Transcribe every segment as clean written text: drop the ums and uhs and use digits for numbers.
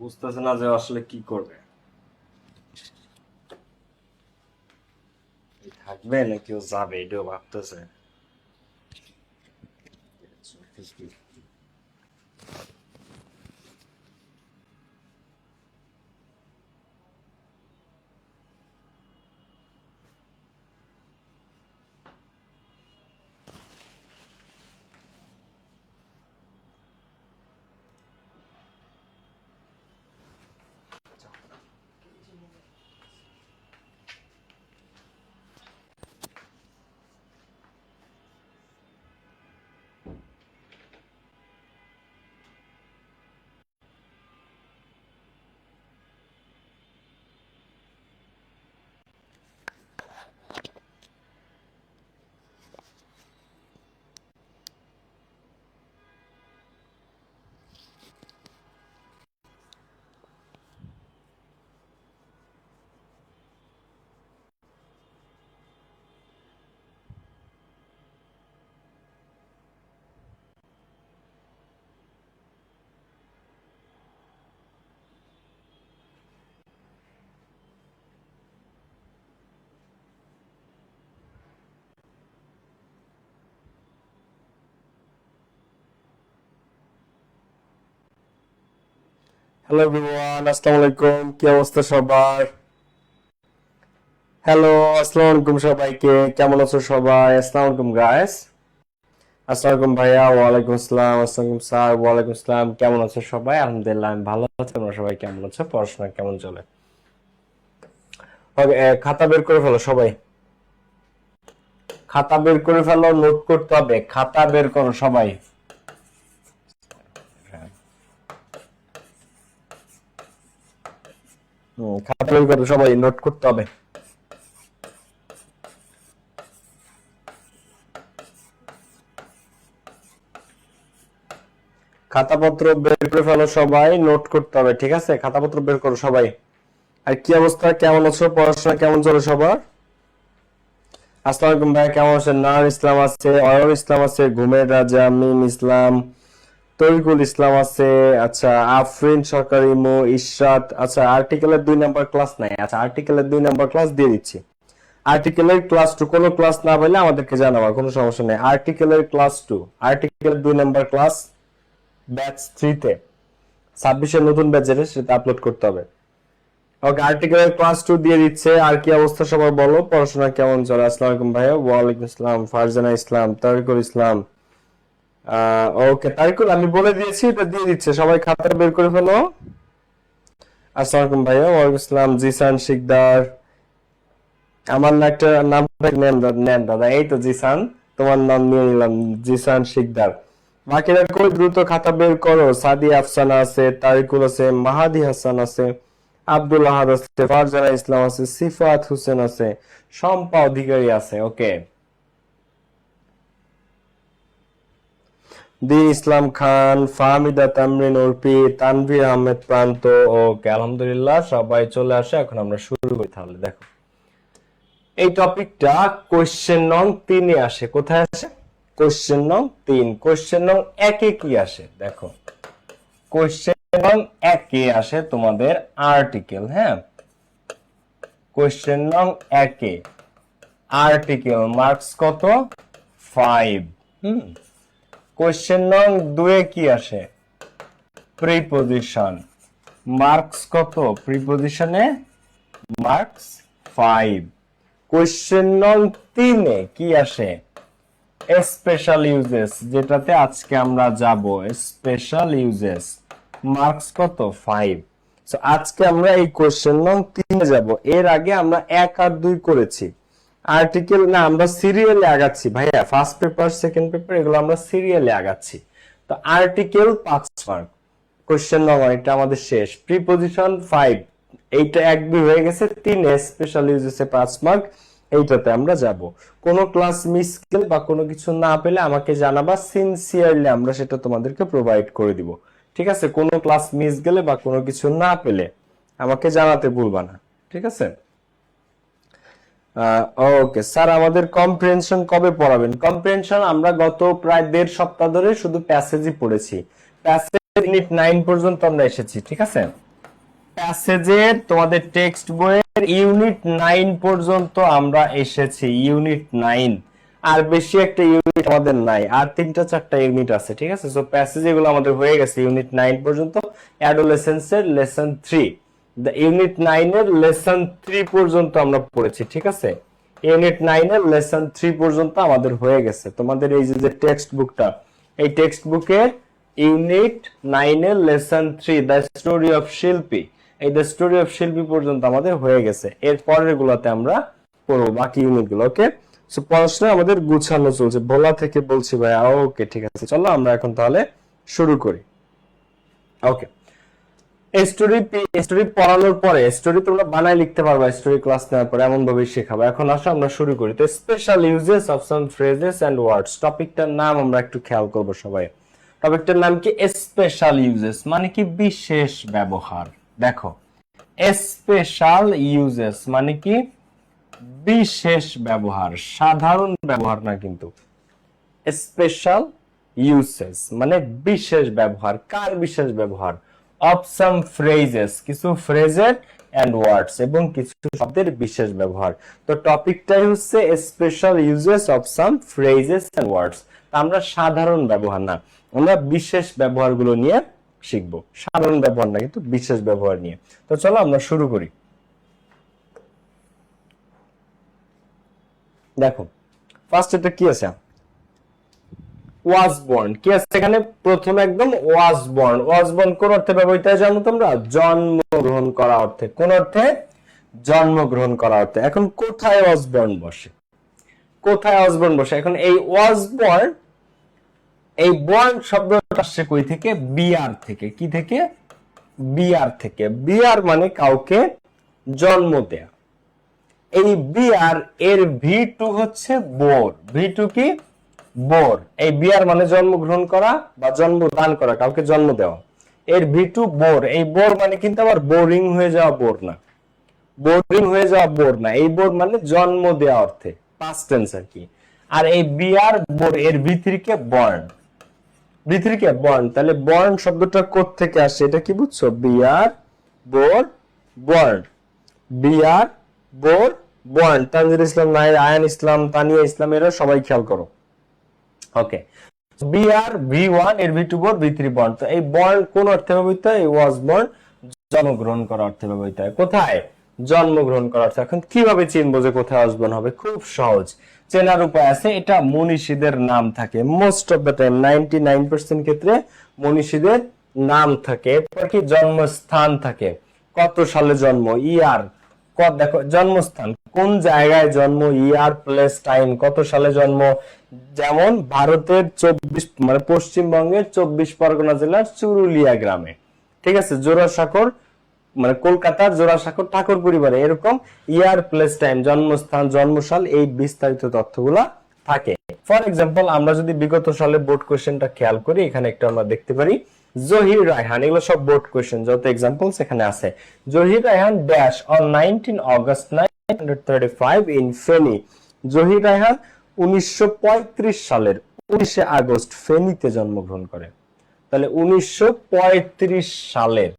বুঝতেছে না যে আসলে কি করবে, থাকবে না কেউ যাবে এটাও ভাবতেছে। হ্যালো এভরিওয়ান, আসসালামু আলাইকুম। কি অবস্থা সবার? হ্যালো, আসসালামু আলাইকুম সবাইকে। কেমন আছো সবাই? আসসালামু আলাইকুম গাইস। আসসালামু আলাইকুম ভাইয়া। ওয়ালাইকুম আসসালাম। আসসালামু স্যার। ওয়ালাইকুম আসসালাম। কেমন আছো সবাই? আলহামদুলিল্লাহ আমি ভালো আছি। তোমরা সবাই কেমন আছো? পড়াশোনা কেমন চলে? ওকে, খাতা বের করে ফেলো সবাই। খাতা বের করে ফেলো, নোট করতে হবে। খাতা বের করো সবাই। খাতা বের করো সবাই, নোট করতে হবে। খাতাপত্র বের করে ফেলো সবাই, নোট করতে হবে, ঠিক আছে? খাতাপত্র বের করো সবাই। আর কি অবস্থা, কেমন আছো? পড়াশোনা কেমন চলে সবার? আসসালামু আলাইকুম ভাই, কেমন আছেন? নার ইসলাম আছে, অয়ন ইসলাম আছে, ঘুমের রাজা, মিম ইসলাম, তরিকুল ইসলাম আছে, আচ্ছা আফরিন সরকার, ইমো, ইশরাত। আচ্ছা আর্টিকেলের 2 নাম্বার ক্লাস নাই। আচ্ছা আর্টিকেলের 2 নাম্বার ক্লাস দিয়ে দিচ্ছি। আর্টিকেলের ক্লাস 2 কোনো ক্লাস না পেলে আমাদেরকে জানাবা, কোনো সমস্যা নেই। আর্টিকেলের ক্লাস 2, আর্টিকেলের 2 নাম্বার ক্লাস ব্যাচ 3 তে 26-এর নতুন ব্যাচ যেটা সেটা আপলোড করতে হবে। ওকে, আর্টিকেলের ক্লাস 2 দিয়ে দিচ্ছে। আর কি অবস্থা সবার বলো, পড়াশোনা কেমন চলে? আসসালামু আলাইকুম ভাইয়া। ওয়ালাইকুম আসসালাম। ফারজানা ইসলাম, তারিকুল ইসলাম। ওকে তারিকুল, আমি বলে দিয়েছি, এটা দিয়ে দিচ্ছে। সবাই খাতা বের করে ফেলো। আসসালামু আলাইকুম ভাইয়া। ওয়ালাইকুম আসসালাম। জিসান শিকদার। আমার না একটা নামটা নেন নেন দাদা, এই তো জিসান, তোমার নাম নিয়ে নিলাম, জিসান শিকদার। বাকিরা কই, দ্রুত খাতা বের করো। সাদি আফসানা আছে, তারিকুল আছে, মাহাদি হাসান আছে, আব্দুল আহাদ আছে, ফারজানা ইসলাম আছে, সিফাত হোসেন আছে, শম্পা অধিকারী আছে। ওকে, দি ইসলাম খান, ফাহমিদা তামরিন উর্পি, তানভীর আহমেদ প্রান্ত। ওকে, আলহামদুলিল্লাহ সবাই চলে আসে। এখন আমরা শুরু করি তাহলে। দেখো এই টপিকটা কোশ্চেন নং 3-এ আসে। কোথায় আসে? কোশ্চেন নং 3। কোশ্চেন নং 1-এ কি আসে দেখো। কোশ্চেন নং 1-এ আসে তোমাদের আর্টিকেল। হ্যাঁ, কোশ্চেন নং 1-এ আর্টিকেল মার্কস কত? 5। কোশ্চেন নং 2-এ কি আসে? প্রিপজিশন। মার্কস কত প্রিপজিশনে? মার্কস 5। কোশ্চেন নং 3-এ কি আসে? স্পেশাল ইউজেস, যেটাতে আজকে আমরা যাব। স্পেশাল ইউজেস, মার্কস কত? 5। সো আজকে আমরা এই কোশ্চেন নং 3-এ যাব। এর আগে আমরা 1 আর 2 করেছি। আর্টিকেল না, আমরা সিরিয়ালে আগাচ্ছি ভাইয়া। ফার্স্ট পেপার, সেকেন্ড পেপার এগুলো আমরা সিরিয়ালে আগাচ্ছি। তো আর্টিকেল 5 মার্ক, কোশ্চেন নং 1 এটা আমাদের শেষ। প্রিপজিশন 5, এইটা 1 2 হয়ে গেছে। 3 স্পেশাল ইউজেসে 5 মার্ক, এইটাতে আমরা যাব। কোনো ক্লাস মিস গেলে বা কোনো কিছু না পেলে আমাকে জানাবা, সিনসিয়ারলি আমরা সেটা তোমাদেরকে প্রোভাইড করে দিব, ঠিক আছে? কোনো ক্লাস মিস গেলে বা কোনো কিছু না পেলে আমাকে জানাতে ভুলবা না, ঠিক আছে? ওকে স্যার, আমাদের কম্প্রিহেনশন কবে পড়াবেন? কম্প্রিহেনশন আমরা গত প্রায় 1.5 সপ্তাহ ধরে শুধু প্যাসেজই পড়েছি। প্যাসেজ ইউনিট 9 পর্যন্ত আমরা এসেছি, ঠিক আছে? প্যাসেজের তোমাদের টেক্সট বইয়ের ইউনিট 9 পর্যন্ত আমরা এসেছি, ইউনিট 9। আর বেশি একটা ইউনিট আমাদের নাই, আর 3-4টা ইউনিট আছে, ঠিক আছে? সো প্যাসেজ এগুলো আমাদের হয়ে গেছে ইউনিট 9 পর্যন্ত। অ্যাডোলেসেন্সের লেসন 3, ইউনিট 9 এর লেসন 3 পর্যন্ত আমরা পড়েছি, ঠিক আছে? ইউনিট 9 এর লেসন 3 পর্যন্ত আমাদের হয়ে গেছে। তোমাদের এই যে টেক্সট বুকটা, এই টেক্সট বুকের ইউনিট 9 এর লেসন 3 দ্য স্টোরি অফ শিল্পী, এই দ্য স্টোরি অফ শিল্পী পর্যন্ত আমাদের হয়ে গেছে। এর পরের গুলোতে আমরা পড়বো বাকি ইউনিট গুলো। ওকে, সো পড়াশোনা আমাদের গুছানো চলছে। ভোলা থেকে বলছি ভাই। ওকে, ঠিক আছে, চলো আমরা এখন তাহলে শুরু করি। ওকে, স্টোরি পড়ানোর পরে স্টোরি তোমরা বানায় লিখতে পারবা, স্টোরি ক্লাস নেওয়ার পরে এমন ভাবে শেখাবো। এখন আসো আমরা শুরু করি। তো special uses of some phrases and words, টপিকটার নাম আমরা একটু খেয়াল করব সবাই। টপিকটার নাম কি? স্পেশাল ইউজেস, মানে কি বিশেষ ব্যবহার। দেখো, স্পেশাল ইউজেস মানে কি বিশেষ ব্যবহার, সাধারণ ব্যবহার না কিন্তু। স্পেশাল ইউজেস মানে বিশেষ ব্যবহার। কার বিশেষ ব্যবহার? অফ সাম ফ্রেজেস, কিছু ফ্রেজের এন্ড ওয়ার্ডস, এবং কিছু শব্দের বিশেষ ব্যবহার। তো টপিকটাই হচ্ছে special uses of some phrases and words. আমরা সাধারণ ব্যবহার না, আমরা বিশেষ ব্যবহারগুলো নিয়ে শিখবো। সাধারণ ব্যবহার না, কিন্তু বিশেষ ব্যবহার নিয়ে। তো চলো আমরা শুরু করি। দেখো, ফার্স্ট এটা কি আছে? Was born. কি আছে এখানে? প্রথমে একদম ওয়াজ বর্ন। ওয়াজ বর্ন কোন অর্থে ব্যবহৃত হয় জানো তোমরা? জন্মগ্রহণ করা অর্থে। কোন অর্থে? জন্মগ্রহণ করা অর্থে। এখন কোথায় ওয়াজ বর্ন বসে? কোথায় ওয়াজ বর্ন বসে? এখন এই ওয়াজ বর্ন, এই বর্ন শব্দটা আসছে কই থেকে? বিয়ার থেকে। কি থেকে? বিয়ার থেকে। বিয়ার মানে কাউকে জন্ম দেয়া। এই বিয়ার এর V2 হচ্ছে বোর। V2 কি? বোর। এই বিয়ার মানে জন্মগ্রহণ করা বা জন্মদান করা, কাউকে জন্ম দেওয়া। এর V2 বোর। এই বোর মানে কিন্তু আবার বোরিং হয়ে যাওয়া বোর না, বোরিং হয়ে যাওয়া বোর না। এই বোর মানে জন্ম দেওয়া অর্থে, পাস্ট টেন্স আর কি। আর এই বিয়ার বোর এর V3 কে বর্ন। V3 কে বর্ন। তাহলে বর্ন শব্দটা কোথা থেকে আসে এটা কি বুঝছো? বিয়ার বোর বর্ন। বিয়ার বোর বর্ন। তানজির ইসলাম, নাহিদ, আয়ান ইসলাম, তানিয়া ইসলাম, এরা সবাই খেয়াল করো। ওকে, বিআর V1 এর V2 বর্ন, V3 বর্ন। তো এই বর্ন কোন অর্থে ব্যবহৃত হয়? এই ওয়াজ বর্ন জন্মগ্রহণ করা অর্থে ব্যবহৃত হয়। কোথায়? জন্মগ্রহণ করা অর্থে। এখন কিভাবে চিনবো যে কোথায় ওয়াজ বর্ন হবে? খুব সহজ, চেনার উপায় আছে। এটা মনীষীদের নাম থাকে মোস্ট অফ দ্য টাইম, 99% ক্ষেত্রে মনীষীদের নাম থাকে। এরপর কি? জন্মস্থান থাকে, কত সালে জন্ম, ইয়ার। দেখো, জন্মস্থান কোন জায়গায় জন্ম, ইয়ার, প্লেস, টাইম, কত সালে জন্ম। যেমন ভারতের 24 মানে পশ্চিমবঙ্গের 24 পরগনা জেলার চুরুলিয়া গ্রামে, ঠিক আছে? জোড়াসাঁকোর মানে কলকাতার জোড়াসাঁকোর ঠাকুর পরিবারে। এরকম ইয়ার, প্লেস, টাইম, জন্মস্থান, জন্মসাল, এই বিস্তারিত তথ্যগুলা থাকে। ফর এক্সাম্পল, আমরা যদি বিগত সালে বোর্ড কোশ্চেনটা খেয়াল করি, এখানে একটা আমরা দেখতে পারি জহির রায়হান। এগুলো সব বোর্ড কোশ্চেন, যত এক্সাম্পলস এখানে আছে। Zahir Raihan dash on 19 August 1935 in Feni. Zahir Raihan 1935 সালের 19 আগস্ট ফেনীতে জন্মগ্রহণ করে। তাহলে 1935 সালের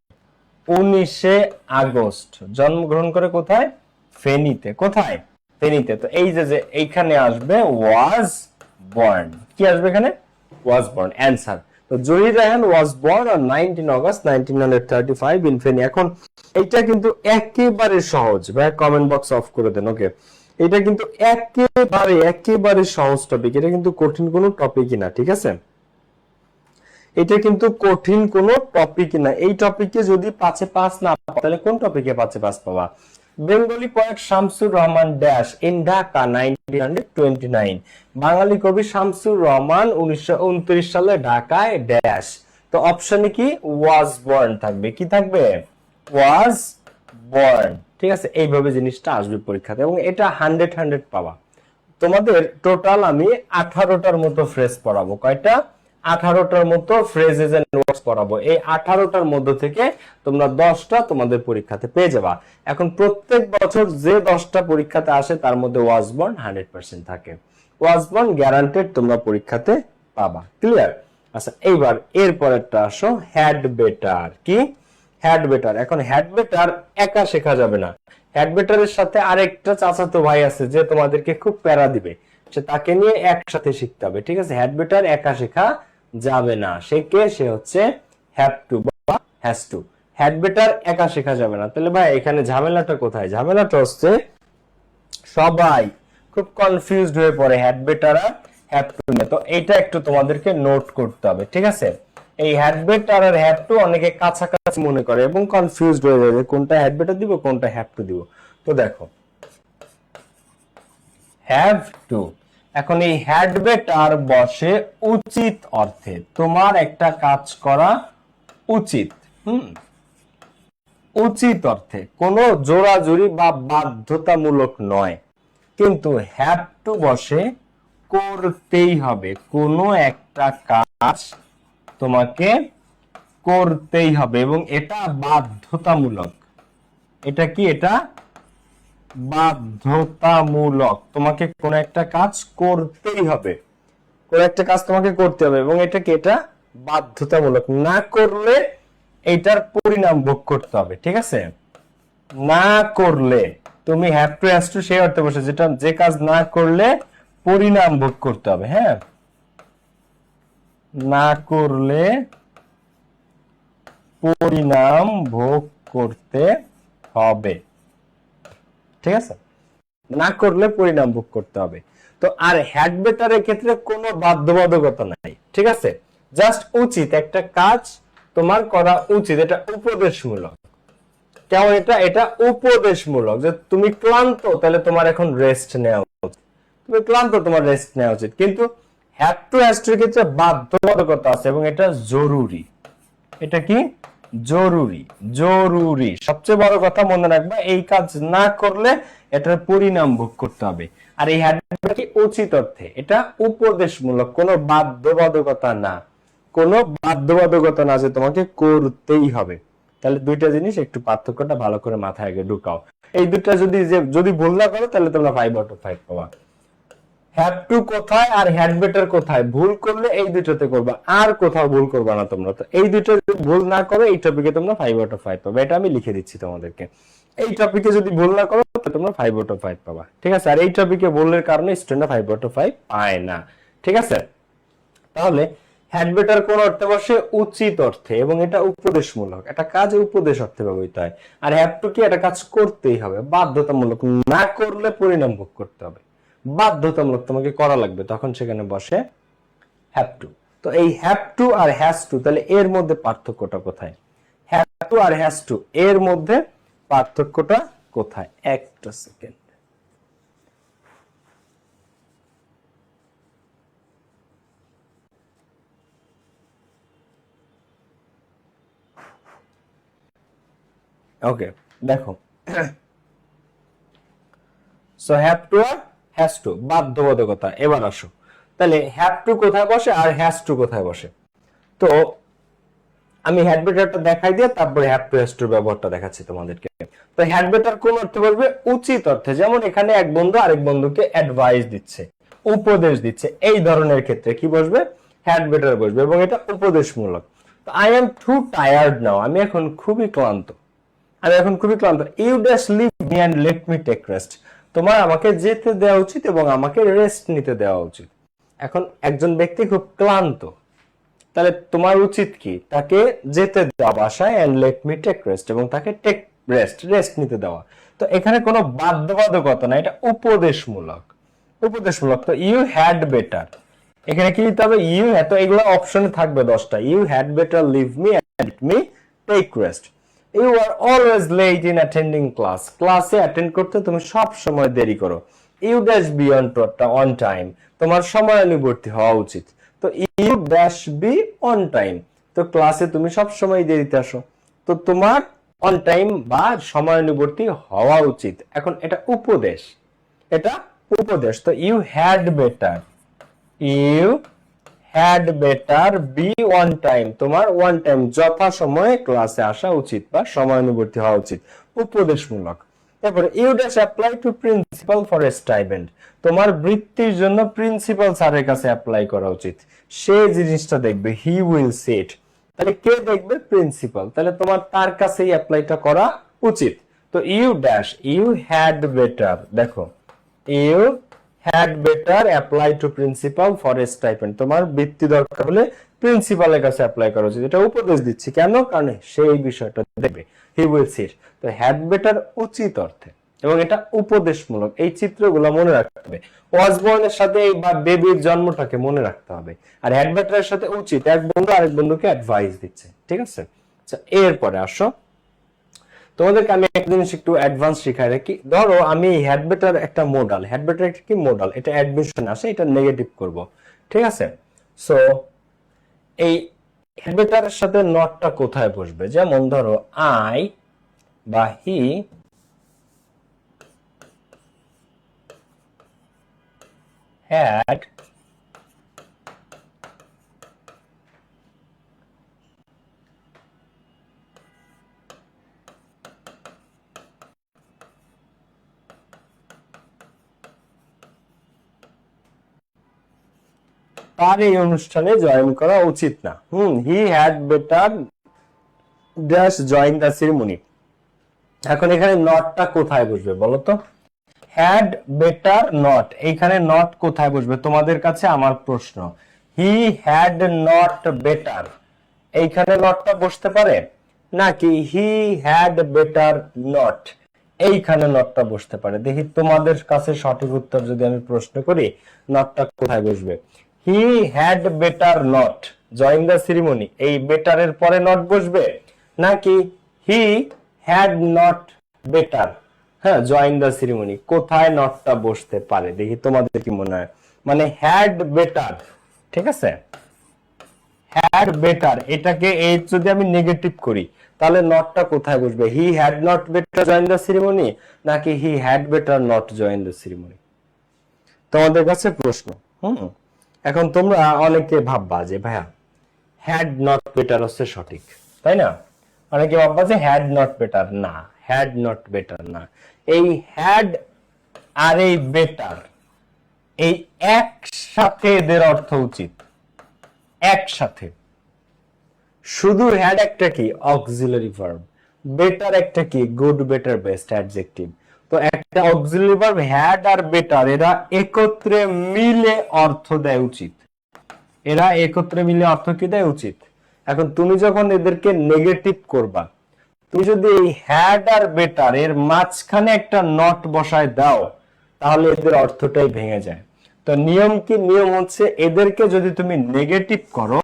19 আগস্ট জন্মগ্রহণ করে কোথায়? ফেনীতে। কোথায়? ফেনীতে। তো এই যে এইখানে আসবে ওয়াজ বর্ন। কি আসবে এখানে? Was born, answer. তো Zahir Raihan was born on 19 August 1935 in Feni. এখন এইটা কিন্তু একেবারে সহজ ভাই, কমেন্ট বক্স অফ করে দেন। ওকে, এটা কিন্তু একেবারে সহজ টপিক, এটা কিন্তু কঠিন কোনো টপিকই না, ঠিক আছে? এটা কিন্তু কঠিন কোনো টপিকই না। এই টপিকে যদি 5-এ 5 না পাও, তাহলে কোন টপিকে 5-এ 5 পাবা? Bengali poet Shamsur Rahman dash in Dhaka 1929। বাঙালি কবি শামসুর রহমান 1929 সালে ঢাকায় ড্যাশ। তো অপশনে কি? ওয়াজ বর্ন থাকবে। কি থাকবে? ওয়াজ বর্ন, ঠিক আছে? এইভাবে জিনিসটা আসবে পরীক্ষাতে, এবং এটা 100 পাবা। তোমাদের টোটাল আমি 18টার মতো ফ্রেজ পড়াবো। কয়টা? 18টার মতো ফ্রেজেস এন্ড ওয়ার্ডস পড়াবো। এই 18টার মধ্য থেকে তোমরা 10টা তোমাদের পরীক্ষাতে পেয়ে যাবা। এখন প্রত্যেক বছর যে 10টা পরীক্ষাতে আসে তার মধ্যে ওয়াজবন 100% থাকে। ওয়াজবন গ্যারান্টেড তোমরা পরীক্ষাতে পাবা। ক্লিয়ার? আচ্ছা, এইবার এর পরেরটা আসো, হ্যাড বেটার। কি হ্যাড বেটার? এখন হ্যাড বেটার একা শেখা যাবে না। হ্যাড বেটারের সাথে আরেকটা চাচাতো ভাই আছে যে তোমাদেরকে খুব প্যারা দিবে, সে তাকে নিয়ে একসাথে শিখতে হবে। ঠিক আছে? হ্যাড বেটার একা শেখা যাবে না। সে কে? সে হচ্ছে হ্যাভ টু বা হ্যাজ টু। হ্যাড বেটার একা শেখা যাবে না। তাহলে ভাই এখানে ঝামেলাটা কোথায়? ঝামেলাটা হচ্ছে সবাই খুব কনফিউজড হয়ে পড়ে হ্যাড বেটার আর হ্যাভ টু নিয়ে। তো এটা একটু তোমাদেরকে নোট করতে হবে। ঠিক আছে? এই হ্যাড বেটার আর হ্যাভ টু অনেকে কাছাকাছি মনে করে এবং কনফিউজড হয়ে যায় যে কোনটা হ্যাড বেটার দিব কোনটা হ্যাভ টু দিব। তো দেখো, হ্যাভ টু, এখন এই হ্যাড বেটার বসে উচিত অর্থে। তোমার একটা কাজ করা উচিত। উচিত অর্থে, কোনো জোরাজুরি বা বাধ্যতামূলক নয়। কিন্তু হ্যাভ টু বসে করতেই হবে। কোনো একটা কাজ তোমাকে করতেই হবে এবং এটা বাধ্যতামূলক। এটা কি? এটা বাধ্যতামূলক। তোমাকে কোন একটা কাজ করতেই হবে। কোন একটা কাজ তোমাকে করতে হবে এবং এটা কি? এটা বাধ্যতামূলক। না করলে এইটার পরিণাম ভোগ করতে হবে। ঠিক আছে? না করলে তুমি হ্যাভ টু হ্যাজ টু সেই অর্থে বসে, যেটা যে কাজ না করলে পরিণাম ভোগ করতে হবে। হ্যাঁ, না করলে পরিণাম ভোগ করতে হবে। ঠিক আছে? না করলে পরিণাম ভোগ করতে হবে। তো আর হ্যাড বেটারের ক্ষেত্রে কোনো বাধ্যবাধকতা নাই। ঠিক আছে? জাস্ট উচিত, একটা কাজ তোমার করা উচিত, এটা উপদেশমূলক। কেমন এটা? এটা উপদেশমূলক যে তুমি ক্লান্ত, তাহলে তোমার এখন রেস্ট নেওয়া উচিত। তুমি ক্লান্ত, তোমার রেস্ট নেওয়া উচিত। কিন্তু হ্যাভ টু হ্যাজ টু এর ক্ষেত্রে বাধ্যবাধকতা আছে এবং এটা জরুরি। এটা কি? জরুরি। জরুরি। সবচেয়ে বড় কথা মনে রাখবা, এই কাজ না করলে এটার পরিণাম ভোগ করতে হবে। আর এই হ্যাড কি? উচিত অর্থে। এটা উপদেশমূলক, কোনো বাধ্যবাধকতা না। কোনো বাধ্যবাধকতা না যে তোমাকে করতেই হবে। তাহলে দুইটা জিনিস একটু পার্থক্যটা ভালো করে মাথায় আগে ঢুকাও। এই দুইটা যদি ভুল না করো তাহলে তোমরা 5 আউট অফ 5 পাবা। হ্যাভ টু কোথায় আর হ্যাড বেটার কোথায়? ভুল করলে এই দুটোতে করবা, আর কোথাও ভুল করবা না তোমরা। তো এই দুটো যদি ভুল না করো এই টপিকে তোমরা 5 আউট অফ 5 পাবে। এটা আমি লিখে দিচ্ছি তোমাদেরকে। এই টপিকে যদি ভুল না করো তাহলে তোমরা 5 আউট অফ 5 পাবা। ঠিক আছে? আর এই টপিকে ভুলের কারণে স্টুডেন্টরা 5 আউট অফ 5 পায় না। ঠিক আছে? তাহলে হ্যাড বেটার কোন অর্থে বসে? উচিত অর্থে, এবং এটা উপদেশমূলক। একটা কাজে উপদেশ অর্থে ব্যবহৃত হয়। আর হ্যাভ টু কি? একটা কাজ করতেই হবে, বাধ্যতামূলক। না করলে পরিণাম ভোগ করতে হবে, বাধ্যতামূলক, তোমাকে করা লাগবে, তখন সেখানে বসে হ্যাভ টু। তো এই হ্যাভ টু আর হ্যাজ টু, তাহলে এর মধ্যে পার্থক্যটা কোথায়? হ্যাভ টু আর হ্যাজ টু এর মধ্যে পার্থক্যটা কোথায়? একটা সেকেন্ড। ওকে, দেখো, সো হ্যাভ টু আর হ্যাজ টু বাধ্যবাধকতা। এবার আসো, তাহলে হ্যাভ টু কোথায় বসে আর হ্যাজ টু কোথায় বসে? তো আমি হ্যাড বেটারটা দেখাই দিয়ে তারপরে হ্যাভ টু হ্যাজ টু ব্যবহারটা দেখাচ্ছি তোমাদেরকে। তো হ্যাড বেটার কোন অর্থে বলবে? উচিত অর্থে। যেমন এখানে এক বন্ধু আরেক বন্ধুকে অ্যাডভাইস দিচ্ছে, উপদেশ দিচ্ছে, এই ধরনের ক্ষেত্রে কি বসবে? হ্যাড বেটার বসবে এবং এটা উপদেশমূলক। তো I am too tired now, আমি এখন খুবই ক্লান্ত। আমি এখন খুবই ক্লান্ত। You dash leave me and let me take rest, তোমার আমাকে যেতে দেওয়া উচিত এবং আমাকে রেস্ট নিতে দেওয়া উচিত। এখন একজন ব্যক্তি খুব ক্লান্ত, তাহলে তোমার উচিত কি? তাকে যেতে দেওয়া বাসায় and let me take rest, এবং তাকে টেক রেস্ট নিতে দেওয়া। তো এখানে কোনো বাধ্যবাধকতা না, এটা উপদেশমূলক। উপদেশমূলক। তো ইউ হ্যাড বেটার, এখানে কি দিতে হবে? ইউ। এত এগুলো অপশনে থাকবে 10টা। You had better leave me and me take rest. You are always late in attending class, ক্লাসে অ্যাটেন্ড করতে তুমি সব সময় দেরি করো। You dash be on time, তোমার সময়ানুবর্তী হওয়া উচিত। তো you dash be on time, তো ক্লাসে তুমি সব সময় দেরিতে আসো, তো তোমার অন টাইম বা সময়ানুবর্তী হওয়া উচিত। এখন এটা উপদেশ, এটা উপদেশ। তো you had better, you had better be one time, তোমার ওয়ান টাইম যথাসময়ে ক্লাসে আসা উচিত বা সময়ানুবর্তী হওয়া উচিত, উপদেশমূলক। তারপরে you dash apply to principal for a stipend, তোমার বৃত্তির জন্য প্রিন্সিপাল স্যারের কাছে অ্যাপ্লাই করা উচিত, সে জিনিসটা দেখবে, হি উইল সি ইট। তাহলে কে দেখবে? প্রিন্সিপাল। তাহলে তোমার তার কাছেই অ্যাপ্লাইটা করা উচিত। তো you dash you had better, দেখো you had better apply to principal for a stipend, তোমার বৃত্তি দরকার হলে প্রিন্সিপালের কাছে অ্যাপ্লাই করা উচিত। এটা উপদেশ দিচ্ছি কেন? কারণ সেই বিষয়টা দেখবে, হি উইল সি ইট। তো হ্যাড বেটার উচিত অর্থে, এবং এটা উপদেশমূলক। এই চিত্রগুলো মনে রাখতে হবে। ওয়াজবর্নের সাথে এই বা বেবির জন্মটাকে মনে রাখতে হবে, আর হ্যাড বেটারের সাথে উচিত, এক বন্ধু আরেক বন্ধুকে অ্যাডভাইস দিচ্ছে, ঠিক আছে? আচ্ছা, এরপরে আসো, তোমাদেরকে আমি একটা জিনিস একটু অ্যাডভান্স শিখাই রাখি। ধরো আমি হ্যাড বেটার একটা মডাল, হ্যাড বেটার একটা কি মডাল, এটা অ্যাডমিশন আসে, এটা নেগেটিভ করব, ঠিক আছে? সো এই হ্যাড বেটারের সাথে নটটা কোথায় বসবে? যেমন ধরো আই বা হি হ্যাড তার এই অনুষ্ঠানে জয়েন করা উচিত না। হি had better dash join the ceremony. এখন এখানে নটটা কোথায় বসবে বলো তো? হ্যাড বেটার নট, এইখানে নট কোথায় বসবে তোমাদের কাছে আমার প্রশ্ন। হি হ্যাড নট বেটার, এইখানে নটটা বসতে পারে, নাকি হি হ্যাড বেটার নট, এইখানে নটটা বসতে পারে? দেখি তোমাদের কাছে সঠিক উত্তর যদি আমি প্রশ্ন করি, নটটা কোথায় বসবে? He had better not join the ceremony, এই বেটারের পরে নট বসবে, নাকি হি হ্যাড নট বেটার, হ্যাঁ, জয়েন দ্য সেরিমনি, কোথায় নটটা বসতে পারে? দেখি তোমাদের কি মনে হয়। মানে হ্যাড বেটার, ঠিক আছে, হ্যাড বেটার, এটাকে এই যদি আমি নেগেটিভ করি, তাহলে নটটা কোথায় বসবে? He had not better join the ceremony, নাকি he had better not join the ceremony? তোমাদের কাছে প্রশ্ন। এখন তোমরা অনেকে ভাববা যে ভাইয়া হ্যাড নট বেটার হচ্ছে সঠিক, তাই না? অনেকে ভাববা যে হ্যাড নট বেটার না, হ্যাড নট বেটার না। এই হ্যাড আর এই বেটার, এই একসাথে এদের অর্থ উচিত, একসাথে। শুধু হ্যাড একটা কি? Auxiliary verb. বেটার একটা কি? Good, better, best, adjective. তো একটা অক্সিলারি ভার্ব হ্যাড আর বেটার, এরা একত্রে মিলে অর্থ দেয় উচিত, এরা একত্রে মিলে অর্থ কি দেয়? উচিত। এখন তুমি যখন এদেরকে নেগেটিভ করবা, তুমি যদি এই হ্যাড আর বেটার এর মাঝখানে একটা নট বসায় দাও, তাহলে এদের অর্থটাই ভেঙে যায়। তো নিয়ম কি? নিয়ম হচ্ছে এদেরকে যদি তুমি নেগেটিভ করো,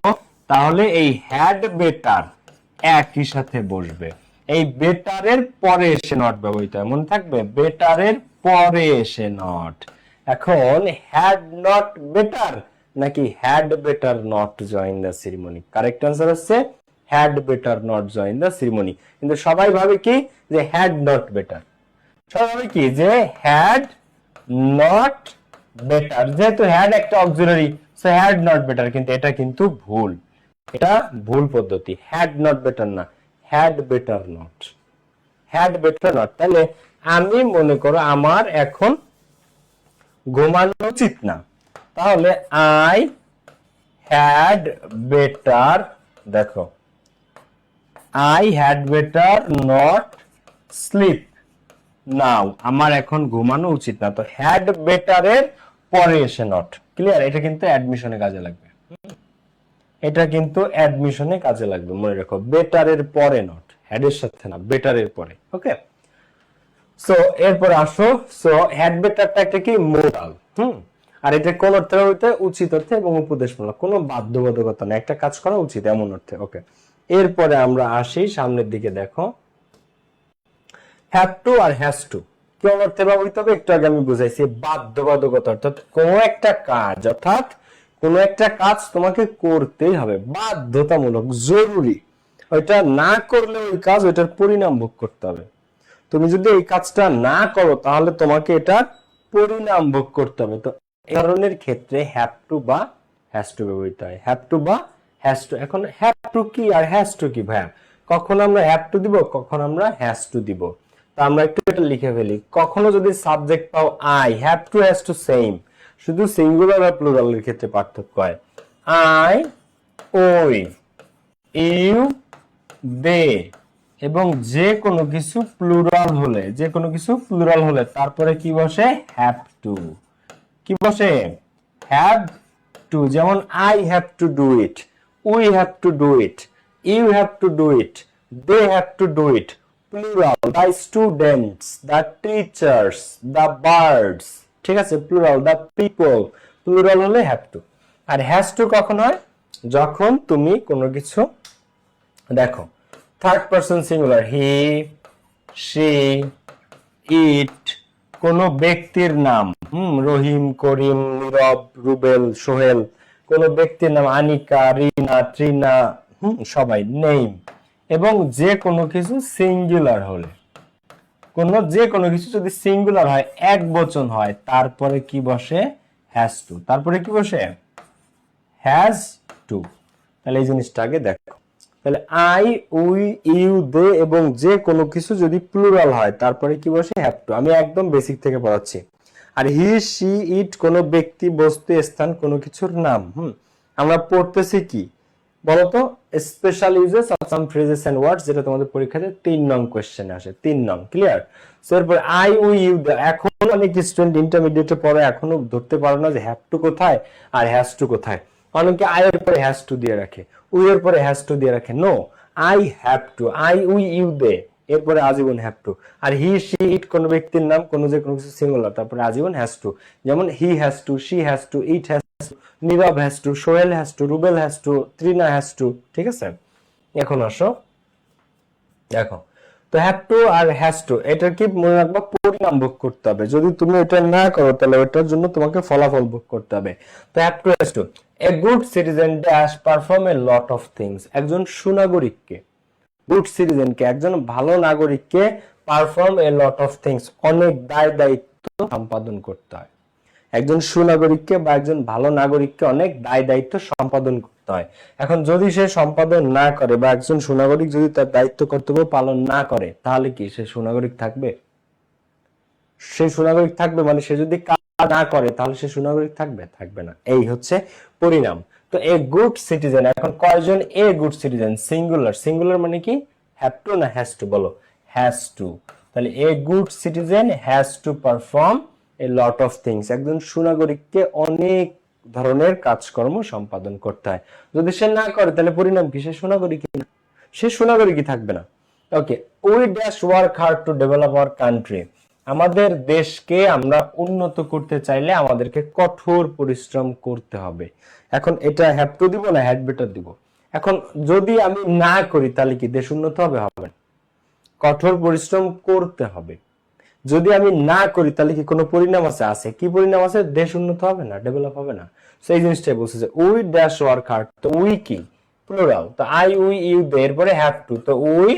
তাহলে এই হ্যাড বেটার একই সাথে বসবে, এই বেটারের পরে এসে নট ব্যবহৃত হয়, মনে থাকবে, বেটারের পরে এসে নট। এখন হ্যাড নট বেটার নাকি had better not join the ceremony? Correct answer হচ্ছে had better not join the ceremony. কিন্তু সবাই ভাবে কি যে হ্যাড নট বেটার, সবাই ভাবে কি যে হ্যাড নট বেটার, যেহেতু হ্যাড একটা auxiliary, so had not better, কিন্তু এটা কিন্তু ভুল, এটা ভুল পদ্ধতি। হ্যাড নট বেটার না, had better not, had better not. তাহলে আমি মনে করো আমার এখন ঘুমানো উচিত না, তাহলে আই হ্যাড বেটার, দেখো I had better not sleep now, আমার এখন ঘুমানো উচিত না। তো হ্যাড বেটারের পরে এসে নট, ক্লিয়ার? এটা কিন্তু অ্যাডমিশনে কাজে লাগবে, এটা কিন্তু অ্যাডমিশনে কাজে লাগবে, মনে রাখো, বেটারের পরে নট, হ্যাডের সাথে না, বেটারের পরে। ওকে, সো এরপর আসো, সো হ্যাড বেটারটা একটা কি? মোরাল। আর এটা কোন অর্থে হইতে? উচিত অর্থে এবং উপদেশমূলক, কোনো বাধ্যবাধকতা না, একটা কাজ করা উচিত এমন অর্থে। ওকে, এরপরে আমরা আসি সামনের দিকে, দেখো হ্যাভ টু আর হ্যাজ টু কোন অর্থে ব্যবহৃত হবে? একটু আগে আমি বুঝাইছি, বাধ্যবাধকতা, অর্থাৎ কোনো একটা কাজ, অর্থাৎ কোনো একটা কাজ তোমাকে করতেই হবে, বাধ্যতামূলক, জরুরি, ওইটা না করলে ওই কাজ, ওইটার পরিণাম ভোগ করতে হবে। তুমি যদি এই কাজটা না করো, তাহলে তোমাকে এটা পরিণাম ভোগ করতে হবে। তো এই ধরনের ক্ষেত্রে হ্যাভ টু বা হ্যাজ টু ব্যবহৃত হয়, হ্যাভ টু বা হ্যাজ টু। এখন হ্যাভ টু কি আর হ্যাজ টু কি ভাইয়া? কখন আমরা হ্যাভ টু দিব, কখন আমরা হ্যাজ টু দিব। তো আমরা একটু এটা লিখে ফেলি। কখনো যদি সাবজেক্ট পাও I, have two has to same, শুধু সিঙ্গুলার আর প্লুরালের ক্ষেত্রে পার্থক্য হয়। আই, ওই, ইউ, দে এবং যে কোনো কিছু প্লুরাল হলে, যে কোনো কিছু প্লুরাল হলে তারপরে কি বসে? Have to. কি বসে? Have to. যেমন I have to do it, we have to do it, you have to do it, they have to do it. Plural, the students, the teachers, the birds, ঠিক আছে? Plural, the people. Plural হলে have to. আর has to কখন হয়? যখন তুমি কোনো কিছু দেখো third person singular, he, she, it, কোন ব্যক্তির নাম, রহিম, করিম, নীরব, রুবেল, সোহেল, কোন ব্যক্তির নাম, আনিকা, রিনা, ত্রিনা, সবাই, নেম। এবং যে কোনো কিছু সিঙ্গুলার হলে, যে কোনো কিছু যদি সিঙ্গুলার হয়, এক বচন হয়, তারপরে কি বসে? Has to. তারপরে কি বসে? Has to. তাহলে এই জিনিসটা আগে দেখো। তাহলে আই, উই, ইউ, দে এবং যে কোনো কিছু যদি প্লুরাল হয় তারপরে কি বসে? Have two. আমি একদম বেসিক থেকে পড়াচ্ছি। আর হি, সি, ইট কোন ব্যক্তি, বস্তু, স্থান, কোনো কিছুর নাম। আমরা পড়তেছি কি বলতো? Special uses of some phrases and words, যেটা তোমাদের পরীক্ষাতে 3 নং কোশ্চেনে আসে। 3 নং ক্লিয়ার? সো এরপর আই, উই, ইউ, দে। এখন অনেক স্টুডেন্ট ইন্টারমিডিয়েটে পড়ে এখনো ধরতে পারো না যে হ্যাভ টু কোথায় আর হ্যাজ টু কোথায়। অনেকে আই এর পরে হ্যাজ টু দিয়ে রাখে, উই এর পরে হ্যাজ টু দিয়ে রাখে। No, I have to, I, we, you, they, এরপরে আজীবন হ্যাভ টু। আর হি, সি, ইট কোন ব্যক্তির নাম, কোন যে কোনো কিছু সিঙ্গুলার, তারপরে আজীবন হ্যাজ টু। যেমন he has to, she has to, it has to, Nirob has to, Sohel has to, Rubel has to, Trina has to. ঠিক আছে? এখন আসো দেখো, তো হ্যাভ টু আর হ্যাজ টু এটা কি মনে রাখবা? পরিণাম ভোগ করতে হবে। যদি তুমি এটা না করো তাহলে ওটার জন্য তোমাকে ফলাফল ভোগ করতে হবে। তো have two, has to. A good citizen dash perform A lot of things. একজন সুনাগরিককে, গুড সিটিজেনকে, একজন ভালো নাগরিককে perform A lot of things, অনেক দায় দায়িত্ব সম্পাদন করতে হয়। একজন সুনাগরিককে বা একজন ভালো নাগরিককে অনেক দায় দায়িত্ব সম্পাদন করতে হয়। এখন যদি সে সম্পাদন না করে বা একজন সুনাগরিক যদি তার দায়িত্ব কর্তব্য পালন না করে, তাহলে কি সে সুনাগরিক থাকবে? সে সুনাগরিক থাকবে মানে সে যদি কাজ না করে তাহলে সে সুনাগরিক থাকবে? থাকবে না। এই হচ্ছে পরিণাম। তো এ গুড সিটিজেন, এখন কয়জন a good citizen? Singular. Singular মানে কি? হ্যাভ টু না হ্যাজ টু? বলো, হ্যাজ টু। তাহলে a good citizen has to perform A lot of things. একজন সুনাগরিককে অনেক ধরনের কাজকর্ম সম্পাদন করতে হয়। যদি সে না করে তাহলে পরিণাম কি? সে সুনাগরিক না, সে সুনাগরিকই থাকবে না। Okay, we dash work hard to develop our country. আমাদের দেশকে আমরা উন্নত করতে চাইলে আমাদেরকে কঠোর পরিশ্রম করতে হবে। এখন এটা হ্যাভ টু দিব না হ্যাড বেটার দিব? এখন যদি আমি না করি তাহলে কি দেশ উন্নত হবে? হবে না। কঠোর পরিশ্রম করতে হবে। যদি আমি না করি তাহলে কি কোনো পরিণাম আছে? আছে। কি পরিণাম আছে? দেশ উন্নত হবে না, ডেভেলপ হবে না। সেই জিনিসটাই বলছে যে উই ড্যাশ ওয়ার্ক হার্ড। তো উই কি? প্লুরাল। তো আই, উই, ইউ, দে, এরপরে হ্যাভ টু। তো we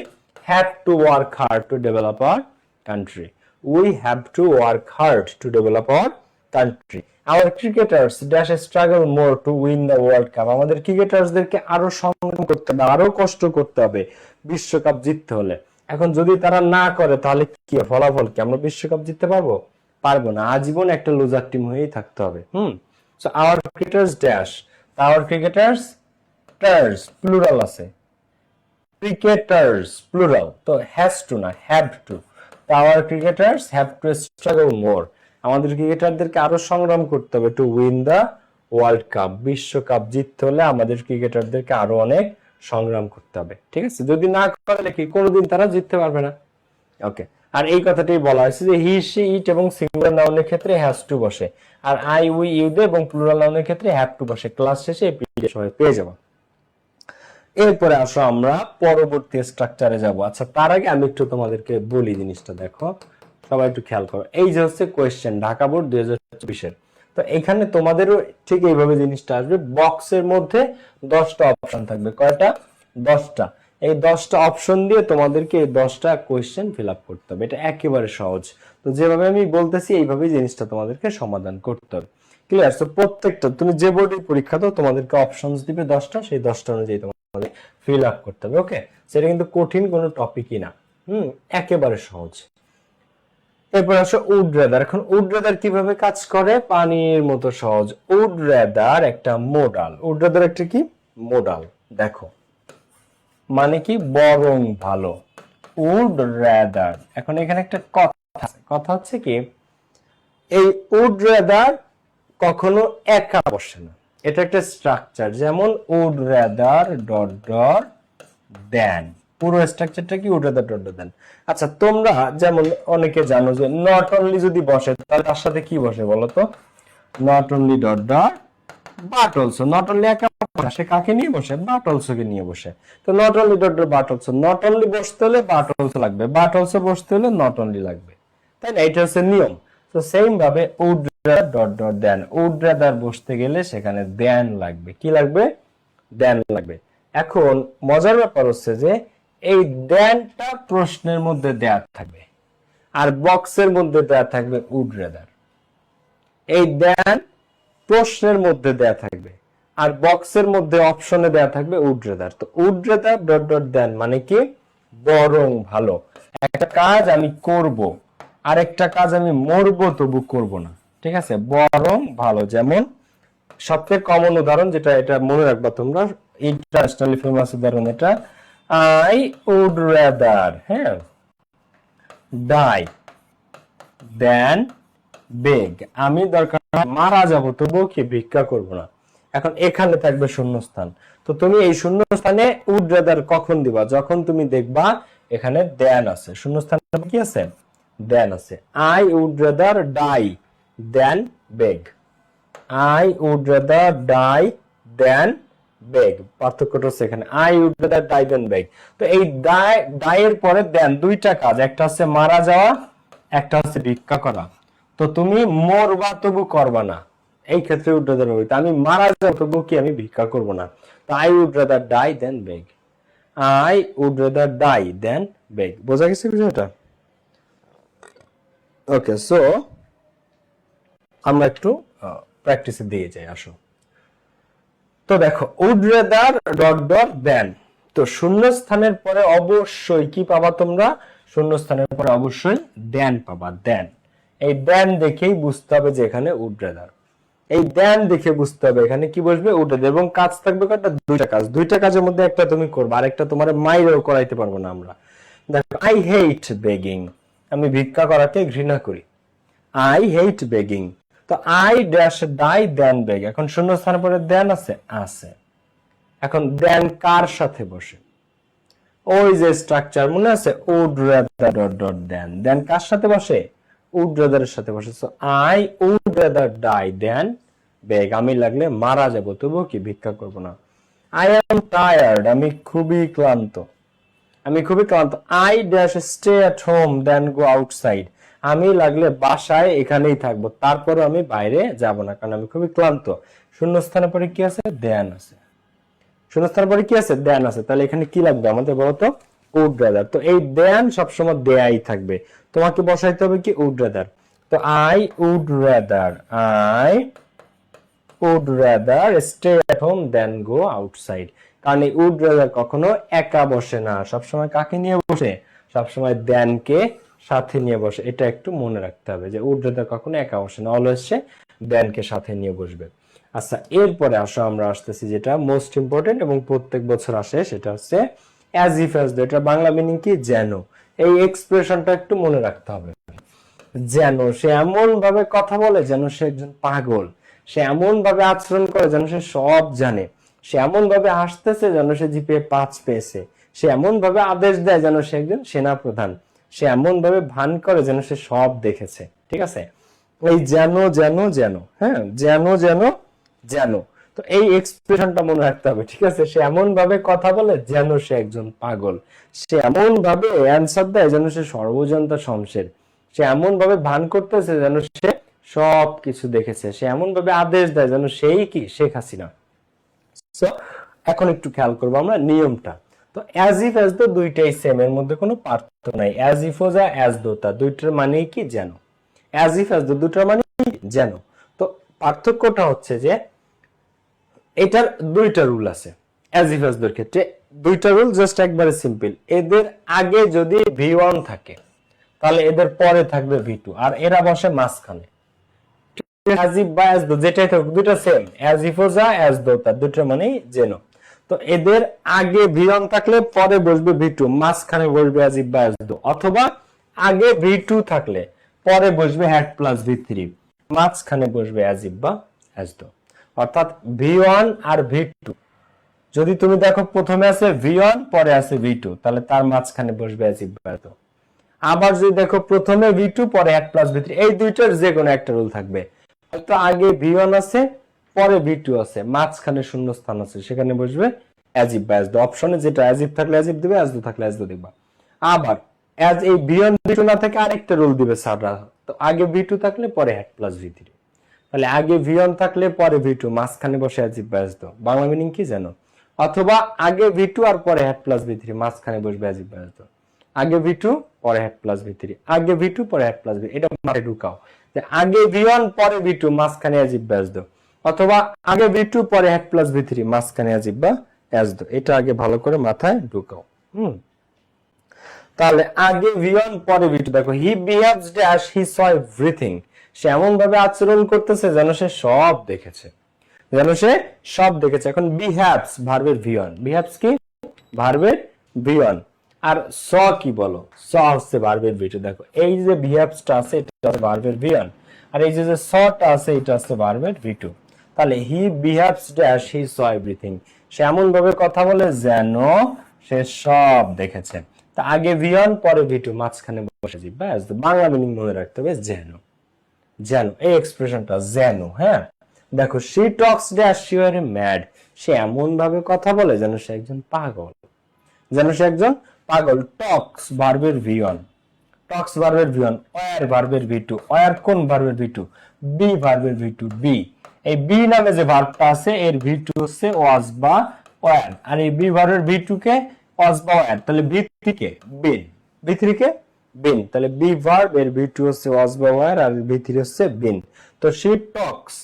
have to work hard to develop our country. We have to work hard to develop our country. Our cricketers dash struggle more to win the world cup. আমাদের ক্রিকেটার্সদেরকে আরো সংগ্রাম করতে হবে, আরো কষ্ট করতে হবে বিশ্বকাপ জিততে হলে। এখন যদি তারা না করে তাহলে কি ফলাফল কি? আমরা বিশ্বকাপ জিততে পারবো? পারবো না। আজীবন একটা লুজার টিম হয়েই থাকতে হবে। So our cricketers dash, our cricketers, ters plural আছে, ক্রিকেটার্স প্লুরাল, তো হ্যাজ টু না have to. Our cricketers have to struggle more. আমাদের ক্রিকেটারদেরকে আরো সংগ্রাম করতে হবে to win the world cup. বিশ্বকাপ জিততে হলে আমাদের ক্রিকেটারদেরকে আরো অনেক সংগ্রাম করতে হবে। ঠিক আছে? যদি না করে কি কোনোদিন তারা জিততে পারবে না। ওকে, আর এই কথাটাই বলা হয়েছে যে হি, সি, ইট এবং সিঙ্গুলার নাউনের ক্ষেত্রে হ্যাজ টু বসে, আর আই, উই, ইউ, দে এবং প্লুরাল নাউনের ক্ষেত্রে হ্যাভ টু বসে। ক্লাস শেষে এই পিডিএফ সবাই পেয়ে যাবো। এরপরে আসো আমরা পরবর্তী স্ট্রাকচারে যাব। আচ্ছা, তার আগে আমি একটু তোমাদেরকে বলি জিনিসটা। দেখো, সবাই একটু খেয়াল করো। এই যে হচ্ছে কোয়েশ্চেন, ঢাকা বোর্ড 2024-এর। তো এখানে তোমাদেরও ঠিক এইভাবে জিনিসটা আসবে। বক্সের মধ্যে 10টা অপশন থাকবে। কয়টা? 10টা। এই 10টা অপশন দিয়ে তোমাদেরকে এই 10টা কোয়েশ্চেন ফিল আপ করতে হবে। এটা একেবারে সহজ। তো যেভাবে আমি বলতেছি এইভাবেই জিনিসটা তোমাদেরকে সমাধান করতে হবে। ক্লিয়ার? সো প্রত্যেকটা তুমি যে বোর্ডের পরীক্ষা দাও তোমাদেরকে অপশনস দিবে 10টা, সেই 10টা অনুযায়ী তোমাদের ফিল আপ করতে হবে। ওকে, সেটা কিন্তু কঠিন কোনো টপিকই না, একেবারে সহজ। এরপর আসো উড রেদার। এখন উড রেদার কিভাবে কাজ করে? পানির মতো সহজ। উড রেদার একটা মোডাল। উড রেদার একটা কি মোডাল? দেখো মানে কি বরং ভালো। Would rather. এখন এখানে একটা কথা আছে, কথা হচ্ছে কি এই উড রেদার কখনো একা বসে না, এটা একটা স্ট্রাকচার। যেমন উড রেদার ডট ডট দেন, পুরো স্ট্রাকচারটা কি উড রেদার ডট ডট দেন। আচ্ছা তোমরা যেমন অনেকে জানো যে নট অনলি যদি বসে তাহলে তার সাথে কি বসে বলো তো? Not only dot dot but also. Not only একা বসে, কাকে নিয়ে বসে? বাট অলসো কে নিয়ে বসে। তো not only dot dot but also, not only বসতে হলে বাট অলসো লাগবে, বাট অলসো বসতে হলে নট অনলি লাগবে, তাই না? এটা হচ্ছে নিয়ম। তো সেম ভাবে would rather dot dot than, would rather বসতে গেলে সেখানে দেন লাগবে। কি লাগবে? দেন লাগবে। এখন মজার ব্যাপার হচ্ছে যে এই দেনটা প্রশ্নের মধ্যে দেয়া থাকবে আর বক্সের মধ্যে দেয়া থাকবে উড রেদার। এই দেন প্রশ্নের মধ্যে দেয়া থাকবে আর বক্সের মধ্যে অপশনে দেয়া থাকবে উড রেদার। তো উড রেদার ডট ডট দেন মানে কি বরং ভালো। একটা কাজ আমি করব, আরেকটা কাজ আমি মরবো তবু করব না, ঠিক আছে? বরং ভালো। যেমন সবচেয়ে কমন উদাহরণ যেটা, এটা মনে রাখবা তোমরা, ইন্টারন্যাশনালি ফেমাস উদাহরণ এটা, I would rather die than beg. আমি দরকার মারা যাব তবুও কি ভিক্ষা করব না। এখন এখানে থাকবে শূন্যস্থান। তো তুমি এই শূন্যস্থানে উড রেদার কখন দিবা? যখন তুমি দেখবা এখানে দেন আছে, শূন্যস্থানে কি আছে? দেন আছে। I would rather die than beg, I would rather die than beg. পার্থক্যটা হচ্ছে এখানে I would rather die than beg. তো এই ডাই এর পরে দেন দুইটা কাজ, একটা হচ্ছে মারা যাওয়া, একটা হচ্ছে ভিক্ষা করা। তো তুমি মরবা তবু করবা না, এই ক্ষেত্রে উড রেদার হবে। আমি মারা যাবো তবু কি আমি ভিক্ষা করব না। তো I would rather die than beg, I would rather die than beg. বোঝা গেছে বিষয়টা? ওকে, সো আমরা একটু প্র্যাকটিসে দিয়ে যাই, আসো। তো দেখো উড রেদার ডট ডট দেন, তো শূন্যস্থানের পরে অবশ্যই কি পাবা তোমরা? শূন্যস্থানের পরে অবশ্যই দেন পাবা, দেন। এই দেন দেখেই বুঝতে হবে যে এখানে উড রেদার। এই দেন দেখে বুঝতে হবে এখানে কি বসবে? Would rather. এবং কাজ থাকবে কয়টা? দুইটা কাজ। দুইটা কাজের মধ্যে একটা তুমি করবে, আরেকটা তোমার মাইরেও করাইতে পারবো না আমরা। দেখো আই হেট বেগিং, আমি ভিক্ষা করাকে ঘৃণা করি। I hate begging. তো আই ড্যাশ ডাই দেন বেগ। এখন শূন্যস্থানের পরে দেন আছে, আছে। এখন দেন কার সাথে বসে? ওই যে স্ট্রাকচার মনে আছে, would rather dot dot than. Than কার সাথে বসে? উড রেদারের সাথে বসে। So I would rather die than beg, আমি লাগলে মারা যাব তবুও কি ভিক্ষা করব না। আই এম টায়ার্ড, আমি খুবই ক্লান্ত, আমি খুবই ক্লান্ত। I dash stay at home than go outside, আমি লাগলে বাসায় এখানেই থাকবো, তারপরে আমি বাইরে যাব না, কারণ আমি খুবই ক্লান্ত। শূন্যস্থানের পরে কি আছে? দেন আছে। শূন্যস্থানের পরে কি আছে? দেন আছে। তাহলে এখানে কি লাগবে আমাদের বলতো? Would rather. তো এই দেন সবসময় দেয়াই থাকবে, তোমাকে বসাইতে হবে কি? Would rather. তো I would rather, I would rather stay at home than go outside. কারণ এই উড রেদার কখনো একা বসে না, সবসময় কাকে নিয়ে বসে? সবসময় দেনকে সাথে নিয়ে বসে। এটা একটু মনে রাখতে হবে যে উড রেদার কখনো একা বসে না, অলওয়েজ সে দেনকে সাথে নিয়ে বসবে। আচ্ছা এরপরে আসো আমরা আসতেছি যেটা মোস্ট ইম্পর্টেন্ট এবং প্রত্যেক বছর আসে, সেটা হচ্ছে অ্যাজ ইফ অ্যাজ দো। এটা বাংলা মিনিং কি? যেন। এই এক্সপ্রেশনটা একটু মনে রাখতে হবে। যেন সে এমন ভাবে কথা বলে যেন সে একজন পাগল, সে এমন ভাবে আচরণ করে যেন সে সব জানে, সে এমন ভাবে হাসতেছে যেন সে জিপে 5 পেয়েছে, সে এমন ভাবে আদেশ দেয় যেন সে একজন সেনা প্রধান, সে এমন ভাবে ভান করে যেন সে সব দেখেছে। ঠিক আছে? এই যেন যেন যেন, হ্যাঁ, যেন যেন যেন। তো এই এক্সপ্রেশনটা মনে রাখতে হবে, ঠিক আছে? সে এমন ভাবে কথা বলে যেন সে একজন পাগল, সে এমন ভাবে অ্যান্সার দেয় যেন সে সর্বজনতা শমশের, সে এমন ভাবে ভান করতেছে যেন সে সব কিছু দেখেছে, সে এমন ভাবে আদেশ দেয় যেন সেই কি? শেখ হাসিনা। সো এখন একটু খেয়াল করবো আমরা নিয়মটা। তো অ্যাজ ইফ অ্যাজ দো দুইটাই সেম, এর মধ্যে কোনো পার্থক্য নাই। অ্যাজ ইফ ও যা অ্যাজ দো তা, দুইটার মানে কি? যেন। অ্যাজ ইফ অ্যাজ দো দুটার মানে যেন। তো পার্থক্যটা হচ্ছে যে এটার দুইটা রুল আছে অ্যাজ ইফ অ্যাজ দোর ক্ষেত্রে। দুইটা রুল জাস্ট একবারে সিম্পল। এদের আগে যদি V1 থাকে তাহলে এদের পরে থাকবে V2, আর এরা বসে মাঝখানে। অ্যাজ ইফ বা অ্যাজ দো যেটাই থাকুক দুটো সেম, অ্যাজ ইফ ও যা অ্যাজ দো তা, দুটো মানেই যেন। তো এদের আগে V1 থাকলে পরে বসবে V2, মাঝখানে বসবে অ্যাজ ইফ বা অ্যাজ দো, অথবা আগে V2 থাকলে পরে বসবে হ্যাড প্লাস V3, মাঝখানে বসবে অ্যাজ ইফ বা অ্যাজ দো। অর্থাৎ V1 আর V2 যদি তুমি দেখো প্রথমে আছে V1 পরে আছে V2, তাহলে তার মাঝখানে বসবে অ্যাজ ইফ বা অ্যাজ দো। আবার যদি দেখো প্রথমে V2 পরে হ্যাড প্লাস V3, এই দুইটার যে কোনো একটা রুল থাকবে। হয়তো আগে V1 আছে পরে V2 আছে, মাঝখানে শূন্য স্থান আছে, সেখানে বসবে অ্যাজ ইফ বা অ্যাজ দো। অপশনে যেটা অ্যাজ ইফ থাকলে অ্যাজ ইফ দিবে, অ্যাজ দো থাকলে অ্যাজ দো দিবা। আবার অ্যাজ এই V1 V2 না থেকে আরেকটা রুল দিবে স্যাররা, তো আগে V2 থাকলে পরে হ্যাড প্লাস V3, তাহলে আগে V1 থাকলে পরে V2, মাঝখানে বসে অ্যাজ ইফ বা অ্যাজ দো। বাংলা মিনিং কি জানো? অথবা আগে V2 আর পরে হ্যাড প্লাস V3, মাঝখানে বসবে অ্যাজ ইফ বা অ্যাজ দো। আগে V2 পরে হ্যাড প্লাস V3, আগে V2 পরে হ্যাড প্লাস V, এটা মাথায় ঢুকাও যে আগে V1 পরে V2, মাঝখানে অ্যাজ ইফ বা অ্যাজ দো, অথবা আগে V2 পরে হ্যাড প্লাস V3, মাঝখানে অ্যাজ ইফ বা অ্যাজ দো। এটা আগে ভালো করে মাথায় ঢুকাও। তাহলে আগে V1 পরে V2, দেখো he behaves dash he saw everything, সে এমন ভাবে আচরণ করতেছে যেন সে সব দেখেছে, যেন সে সব দেখেছে। এখন বিহেভস ভার্বের V1, বিহেভস কি ভার্বের V1, আর স কি বলো, স হচ্ছে ভার্বের V2। দেখো এই যে বিহেভসটা আছে এটা ভার্বের V1, আর এই যে সটা আছে এটা হচ্ছে ভার্বের V2। তাহলে he behaves dash he saw everything, সে এমন ভাবে কথা বলে যেন সে সব দেখেছে। তা আগে V1 পরে V2, মাঝখানে বসে যাবে ব্যাস। বাংলা মিনিং মনে রাখতে হবে যেন, যেন এই এক্সপ্রেশনটা যেন। হ্যাঁ দেখো she talks dash she were mad, সে এমন ভাবে কথা বলে যেন সে একজন পাগল, যেন সে একজন পাগল। টক্স ভার্বের V1, টক্স ভার্বের V1, ওয়ার ভার্বের V2, ওয়ার কোন ভার্বের V2, বি ভার্বের V2, বি। এই বি নামে যে ভার্বটা আছে এর V2 হচ্ছে ওয়াজ বা ওয়ার, আর এই বি ভার্বের V2 কে ওয়াজ বা ওয়ার, তাহলে V3 কে বিন, V3 কে বিন, তাহলে বি ভার্ব এর V2 হচ্ছে ওয়াজ বা ওয়ার, আর V3 হচ্ছে বিন। তো she talks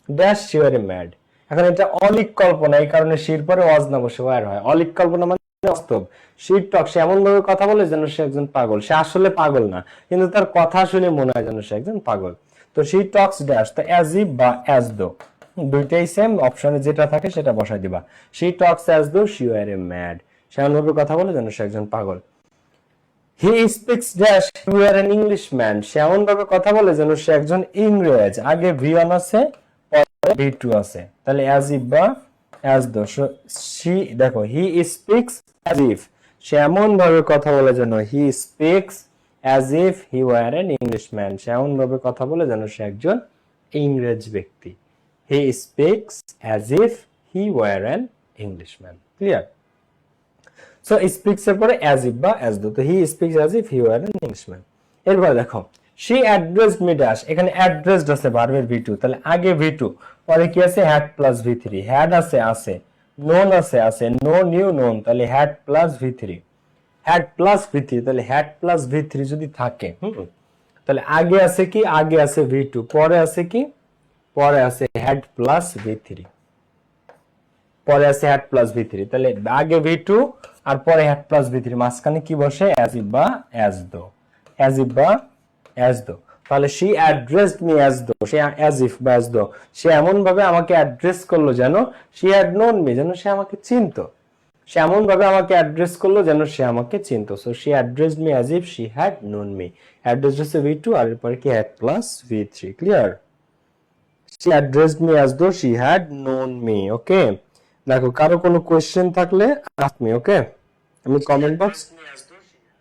dash she were mad, এখন এটা অলিক কল্পনা, এই কারণে শির পরে ওয়াজ না বসে ওয়ার হয়। অলিক কল্পনা মানে বাস্তব। she talks, সে এমন ভাবে কথা বলে যেন সে একজন পাগল, সে আসলে পাগল না, কিন্তু তার কথা শুনে মনে হয় যেন সে একজন পাগল। তো she talks dash, তো as if বা as though দুইটাই সেম, অপশনে যেটা থাকে সেটা বসাই দিবা। she talks as though she were mad, সে এমন ভাবে কথা বলে যেন সে একজন পাগল। he speaks dash he were an Englishman, সে এমন ভাবে কথা বলে যেন সে একজন ইংরেজ। আগে V1 আছে পরে V2 আছে, তাহলে as if বা as though। she দেখো he speaks as if, সে এমন ভাবে কথা বলে যেন he speaks as if he were an Englishman, সে এমন ভাবে কথা বলে যেন সে একজন ইংরেজ ব্যক্তি। he speaks as if he were an Englishman, clear? So speaks এর পরে as if বা as though, তো he speaks as if he were an Englishman। এরপর দেখো she addressed me dash, এখানে addressed আছে ভার্বের V2, তাহলে আগে V2 পরে কি আছে had plus V3, had আছে আছে, known আছে আছে, know knew known, তাহলে had plus V3, had plus V3, তাহলে had plus V3 যদি থাকে তাহলে আগে আছে কি, আগে আছে V2, পরে আছে কি, পরে আছে had plus V3, পরে আছে had plus V3, তাহলে আগে V2 আর পরে had plus V3, মাঝখানে কি বসে as if বা as though, as if বা as though। তাহলে she addressed me as though, say as if বা as though, সে এমন ভাবে আমাকে অ্যাড্রেস করলো যেন she had known me, যেন সে আমাকে চিনতো, সে এমন ভাবে আমাকে অ্যাড্রেস করলো যেন সে আমাকে চিনতো। So she addressed me as if she had known me, address হচ্ছে V2 আর এরপরে কি had plus V3, clear? she addressed me as though she had known me, ওকে? দেখো কারো কোনো কোশ্চেন থাকলে ask me, ওকে? আমি কমেন্ট বক্স,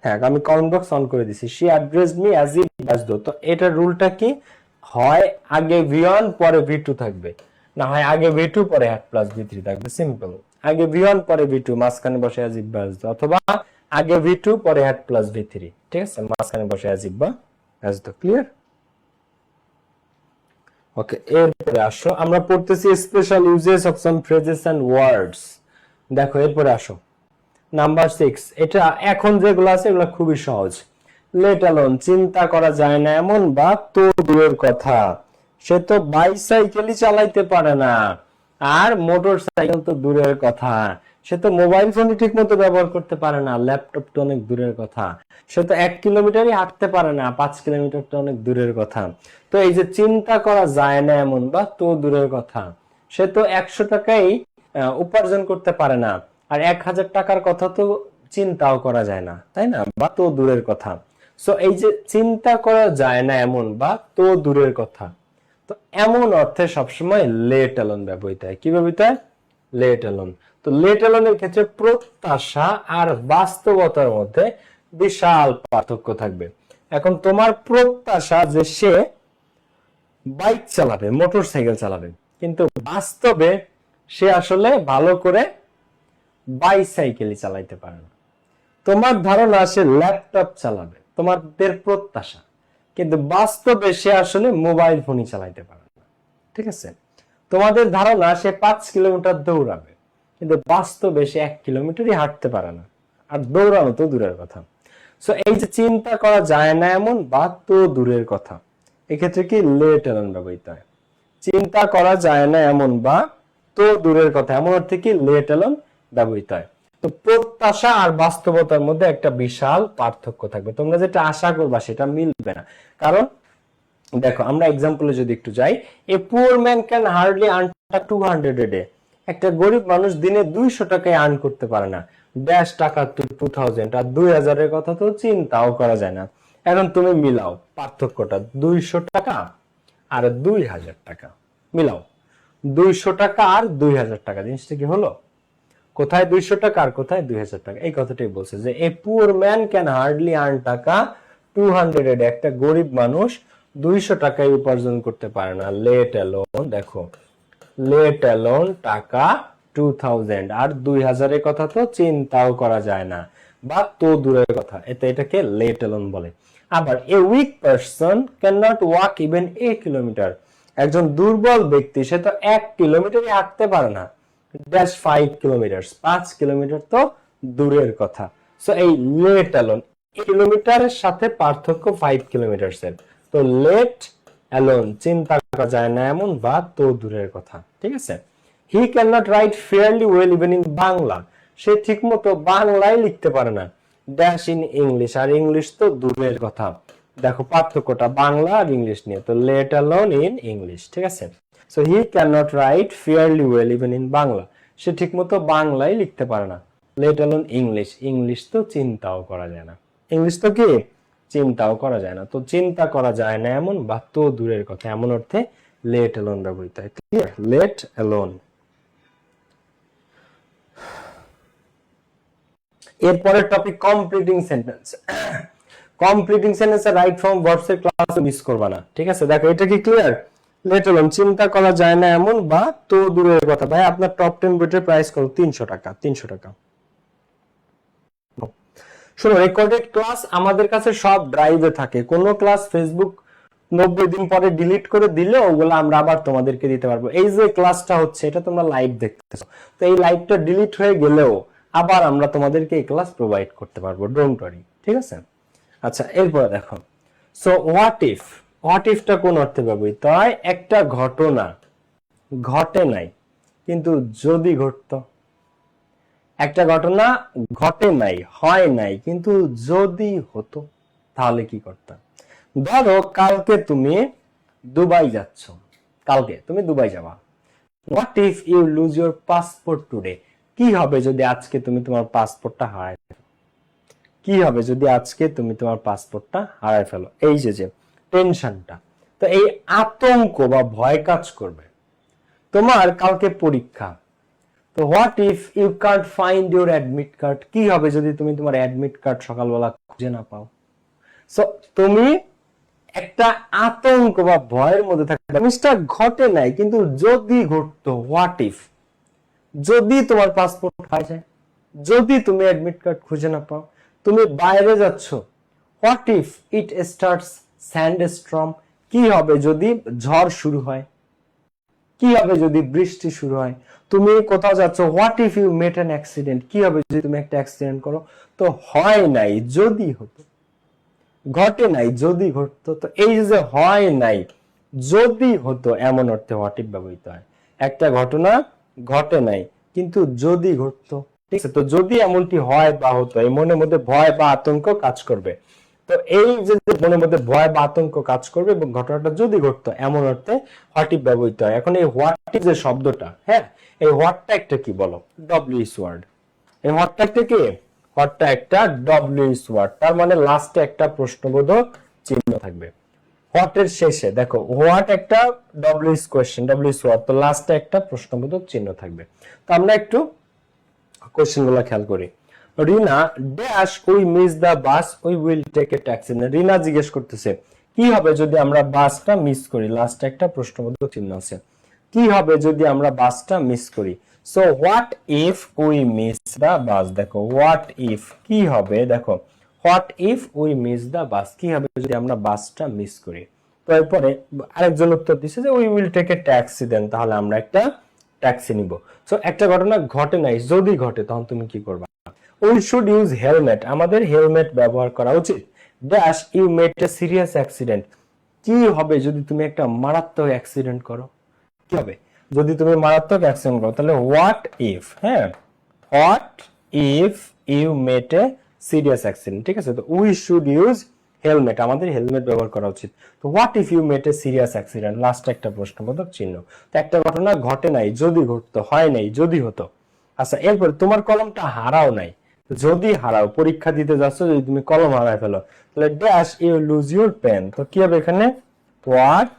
হ্যাঁ আমি কমেন্ট বক্স অন করে দিছি। she addressed me as if as though, তো এটার রুলটা কি, হয় আগে V1 পরে V2 থাকবে, না হয় আগে V2 পরে had plus V3 থাকবে, সিম্পল। আগে V1 পরে V2, মাঝখানে বসে as if বা as though, অথবা আগে V2 পরে had plus V3, ঠিক আছে, মাঝখানে বসে as if বা as though, ক্লিয়ার? ওকে, এরপরে আসো আমরা পড়তেছি special uses of some phrases and words. দেখো এরপরে আসো নাম্বার 6, এটা এখন যেগুলো আছে এগুলো খুবই সহজ। লেট অ্যালোন, চিন্তা করা যায় না এমন বা তো দূরের কথা, সে তো বাইসাইকেলই চালাইতে পারে না, আর মোটর সাইকেল তো দূরের কথা, সে তো মোবাইল ফোনই ঠিক মতো ব্যবহার করতে পারে না, ল্যাপটপ তো অনেক দূরের কথা, সে তো 1 কিলোমিটারই হাঁটতে পারে না, 5 কিলোমিটার তো অনেক দূরের কথা। তো এই যে চিন্তা করা যায় না এমন বা তো দূরের কথা, সে তো 100 টাকাই উপার্জন করতে পারে না, আর 1000 টাকার কথা তো চিন্তাও করা যায় না, তাই না, বা তো দূরের কথা। সো এই যে চিন্তা করা যায় না এমন বা তো দূরের কথা, তো এমন অর্থে সবসময় লেট অ্যালোন ব্যবহৃত হয়। কি ব্যবহৃত হয়? Let alone. তো লেট অ্যালোনের ক্ষেত্রে প্রত্যাশা আর বাস্তবতার মধ্যে বিশাল পার্থক্য থাকবে। এখন তোমার প্রত্যাশা যে সে বাইক চালাবে, মোটর সাইকেল চালাবে, কিন্তু বাস্তবে সে আসলে ভালো করে বাইসাইকেলই চালাইতে পারে না। তোমার ধারণা সে ল্যাপটপ চালাবে, তোমাদের প্রত্যাশা, কিন্তু বাস্তবে সে আসলে মোবাইল ফোনই চালাইতে পারে না। ঠিক আছে? তোমাদের ধারণা সে 5 কিলোমিটার দৌড়াবে, কিন্তু বাস্তবে সে 1 কিলোমিটারই হাঁটতে পারে না, আর দৌড়ানো তো দূরের কথা। সো এই যে চিন্তা করা যায় না এমন বা তো দূরের কথা, এক্ষেত্রে কি লেট অ্যালোন ব্যবহৃত হয়। চিন্তা করা যায় না এমন বা তো দূরের কথা, এমন অর্থে কি লেট অ্যালোন ব্যবহৃত হয়। তো প্রত্যাশা আর বাস্তবতার মধ্যে একটা বিশাল পার্থক্য থাকবে, তোমরা যেটা আশা করবা সেটা মিলবে না। কারণ দেখো, আমরা এক্সাম্পলে যদি একটু যাই, a poor man can hardly earn 200 a day। একটা গরিব মানুষ দিনে 200 টাকায় আর্ন করতে পারে না, ড্যাশ টাকা তো 2000, আর 2000 এর কথা তো চিন্তাও করা যায় না। এখন তুমি মিলাও পার্থক্যটা, 200 টাকা আর 2000 টাকা মিলাও, 200 টাকা আর 2000 টাকা, জিনিসটা কি হলো? কোথায় 200 টাকা আর কোথায় 2000 টাকা? এই কথাটাই বলছে যে a poor man can hardly earn টাকা 200 a day। একটা গরিব মানুষ 200 টাকায় উপার্জন করতে পারে না। লেট অ্যালোন, দেখো লেট অ্যালোন টাকা 2000, আর 2000 এর কথা তো চিন্তাও করা যায় না, বা তো দূরের কথা, এটাকে লেট অ্যালোন বলে। আবার a weak person can not walk even a kilometre. একজন দুর্বল ব্যক্তি সে তো 1 কিলোমিটারই হাঁটতে পারে না, ড্যাশ 5 কিলোমিটার, 5 কিলোমিটার তো দূরের কথা। সো এই লেট অ্যালোন, কিলোমিটারের সাথে পার্থক্য 5 কিলোমিটার এর। তো লেট অ্যালোন চিন্তা করা যায় না এমন বা তো দূরের কথা। ঠিক আছে? He can not write fairly well even in Bangla. সে ঠিক মতো বাংলায় লিখতে পারে না, ড্যাশ ইন ইংলিশ, আর ইংলিশ তো দূরের কথা। দেখো পার্থক্যটা বাংলা আর ইংলিশ নিয়ে, তো লেট অ্যালোন ইন ইংলিশ। ঠিক আছে? So he can not write fairly well even in Bangla, সে ঠিক মতো বাংলায় লিখতে পারে না। লেট অ্যালোন ইংলিশ, ইংলিশ তো চিন্তাও করা যায় না, ইংলিশ তো কি চিন্তাও করা যায় না। তো চিন্তা করা যায় না এমন বা তো দূরের কথা, এমন অর্থে লেট অ্যালোন ব্যবহৃত হয়। ক্লিয়ার? Let alone. এরপরের topic completing sentence. Completing sentence এর রাইট ফর্ম ভার্বস এর ক্লাস মিস করবা না। ঠিক আছে? দেখো এটা কি ক্লিয়ার? লেট অ্যালোন চিন্তা করা যায় না এমন বা তো দূরের কথা। ভাই আপনার টপ 10 বইটার প্রাইস কত? 300 টাকা। 300 টাকা। শোনো, রেকর্ডেড ক্লাস আমাদের কাছে সব ড্রাইভে থাকে, কোনো ক্লাস ফেসবুক 90 দিন পরে ডিলিট করে দিলে ওগুলো আমরা আবার তোমাদেরকে দিতে পারবো। এই যে ক্লাসটা হচ্ছে এটা তোমরা লাইভ দেখতেছো, তো এই লাইভটা ডিলিট হয়ে গেলেও আবার আমরা তোমাদেরকে এই ক্লাস প্রোভাইড করতে পারবো, ডোন্ট ওয়ারি। ঠিক আছে? আচ্ছা, এরপরে দেখো, সো হোয়াট ইফ, হোয়াট ইফটা কোন অর্থে ব্যবহৃত হয়? একটা ঘটনা ঘটে নাই, কিন্তু যদি ঘটতো। একটা ঘটনা ঘটে নাই, হয় নাই, কিন্তু যদি হতো তাহলে কি করতাম? ধরো কালকে তুমি দুবাই যাচ্ছ, কালকে তুমি দুবাই যাবা। What if you lose your passport today? কি হবে যদি আজকে তুমি তোমার পাসপোর্টটা হারায় ফেলো? কি হবে যদি আজকে তুমি তোমার পাসপোর্টটা হারায় ফেলো? এই যে টেনশনটা, তো এই আতঙ্ক বা ভয় কাজ করবে। তোমার কালকে পরীক্ষা, তো what if you can't find your admit card? কি হবে যদি তুমি তোমার অ্যাডমিট কার্ড সকালবেলা খুঁজে না পাও? সো তুমি একটা আতঙ্ক বা ভয়ের মধ্যে থাকবে, জিনিসটা ঘটে নাই কিন্তু যদি ঘটতো। হোয়াট ইফ, যদি তোমার পাসপোর্ট হারিয়ে যায়, যদি তুমি অ্যাডমিট কার্ড খুঁজে না পাও, তুমি বাইরে যাচ্ছ, হোয়াট ইফ ইট স্টার্টস স্যান্ডস্টর্ম? কি হবে যদি ঝড় শুরু হয়? কি হবে যদি বৃষ্টি শুরু হয়? তুমি কোথাও যাচ্ছ, what if you met an accident? কি হবে যদি তুমি একটা অ্যাক্সিডেন্ট করো? তো হয় নাই, যদি হতো, ঘটে নাই, যদি ঘটতো। তো এই যে হয় নাই, যদি হতো এমন অর্থে হোয়াট ইফ ব্যবহৃত হয়। একটা ঘটনা ঘটে নাই কিন্তু যদি ঘটতো, ঠিক আছে, তো যদি এমনটি হয় বা হতো, এই মনের মধ্যে ভয় বা আতঙ্ক কাজ করবে। তো এই যে মনের মধ্যে ভয় বা আতঙ্ক কাজ করবে এবং ঘটনাটা যদি ঘটতো এমন অর্থে হোয়াট ইফ ব্যবহৃত হয়। এখন এই হোয়াট ইফ যে শব্দটা, হ্যাঁ, এই হোয়াটটা একটা কি বলো, ডব্লিউএস ওয়ার্ড। এই হোয়াটটা একটা কি, হোয়াটটা একটা ডব্লিউএস ওয়ার্ড, তার মানে লাস্টে একটা প্রশ্নবোধক চিহ্ন থাকবে। হোয়াট এর শেষে দেখো, হোয়াট একটা ডব্লিউএস কোশ্চেন, ডব্লিউএস ওয়ার্ড, তো লাস্টে একটা প্রশ্নবোধক চিহ্ন থাকবে। তো আমরা একটু কোশ্চেন গুলো খেয়াল করি। Rina dash we miss the bus we will take a taxi. Rina জিজ্ঞেস করতেছে কি হবে যদি আমরা বাসটা মিস করি, লাস্টে একটা প্রশ্নবোধক চিহ্ন আছে। কি হবে যদি আমরা বাসটা মিস করি? So what if we miss the bus, দেখো হোয়াট ইফ কি হবে, দেখো what if we miss the bus, কি হবে যদি আমরা বাসটা মিস করি। তো এরপরে আরেকজন উত্তর দিচ্ছে যে we will take a taxi, then তাহলে আমরা একটা ট্যাক্সি নিব। সো একটা ঘটনা ঘটে নাই, যদি ঘটে তখন তুমি কি করবা? উই শুড ইউজ হেলমেট, আমাদের হেলমেট ব্যবহার করা উচিত। Dash you met a serious accident, কি হবে যদি তুমি একটা মারাত্মক অ্যাক্সিডেন্ট করো? কি হবে যদি তুমি মারাত্মক অ্যাক্সিডেন্ট করো? তাহলে হোয়াট ইফ, হ্যাঁ, what if you met a serious accident, ঠিক আছে। তো উই শুড ইউজ হেলমেট, আমাদের হেলমেট ব্যবহার করা উচিত। তো what if you met a serious accident, last একটা প্রশ্নবোধক চিহ্ন। তো একটা ঘটনা ঘটে নাই, যদি ঘটতো, হয় নাই, যদি হতো। আচ্ছা, এরপর তোমার কলমটা হারাও নাই, যদি হারাও, পরীক্ষা দিতে যাচ্ছ, যদি তুমি কলম হারায় ফেলো, তাহলে dash you lose your pen, তো কি হবে এখানে? What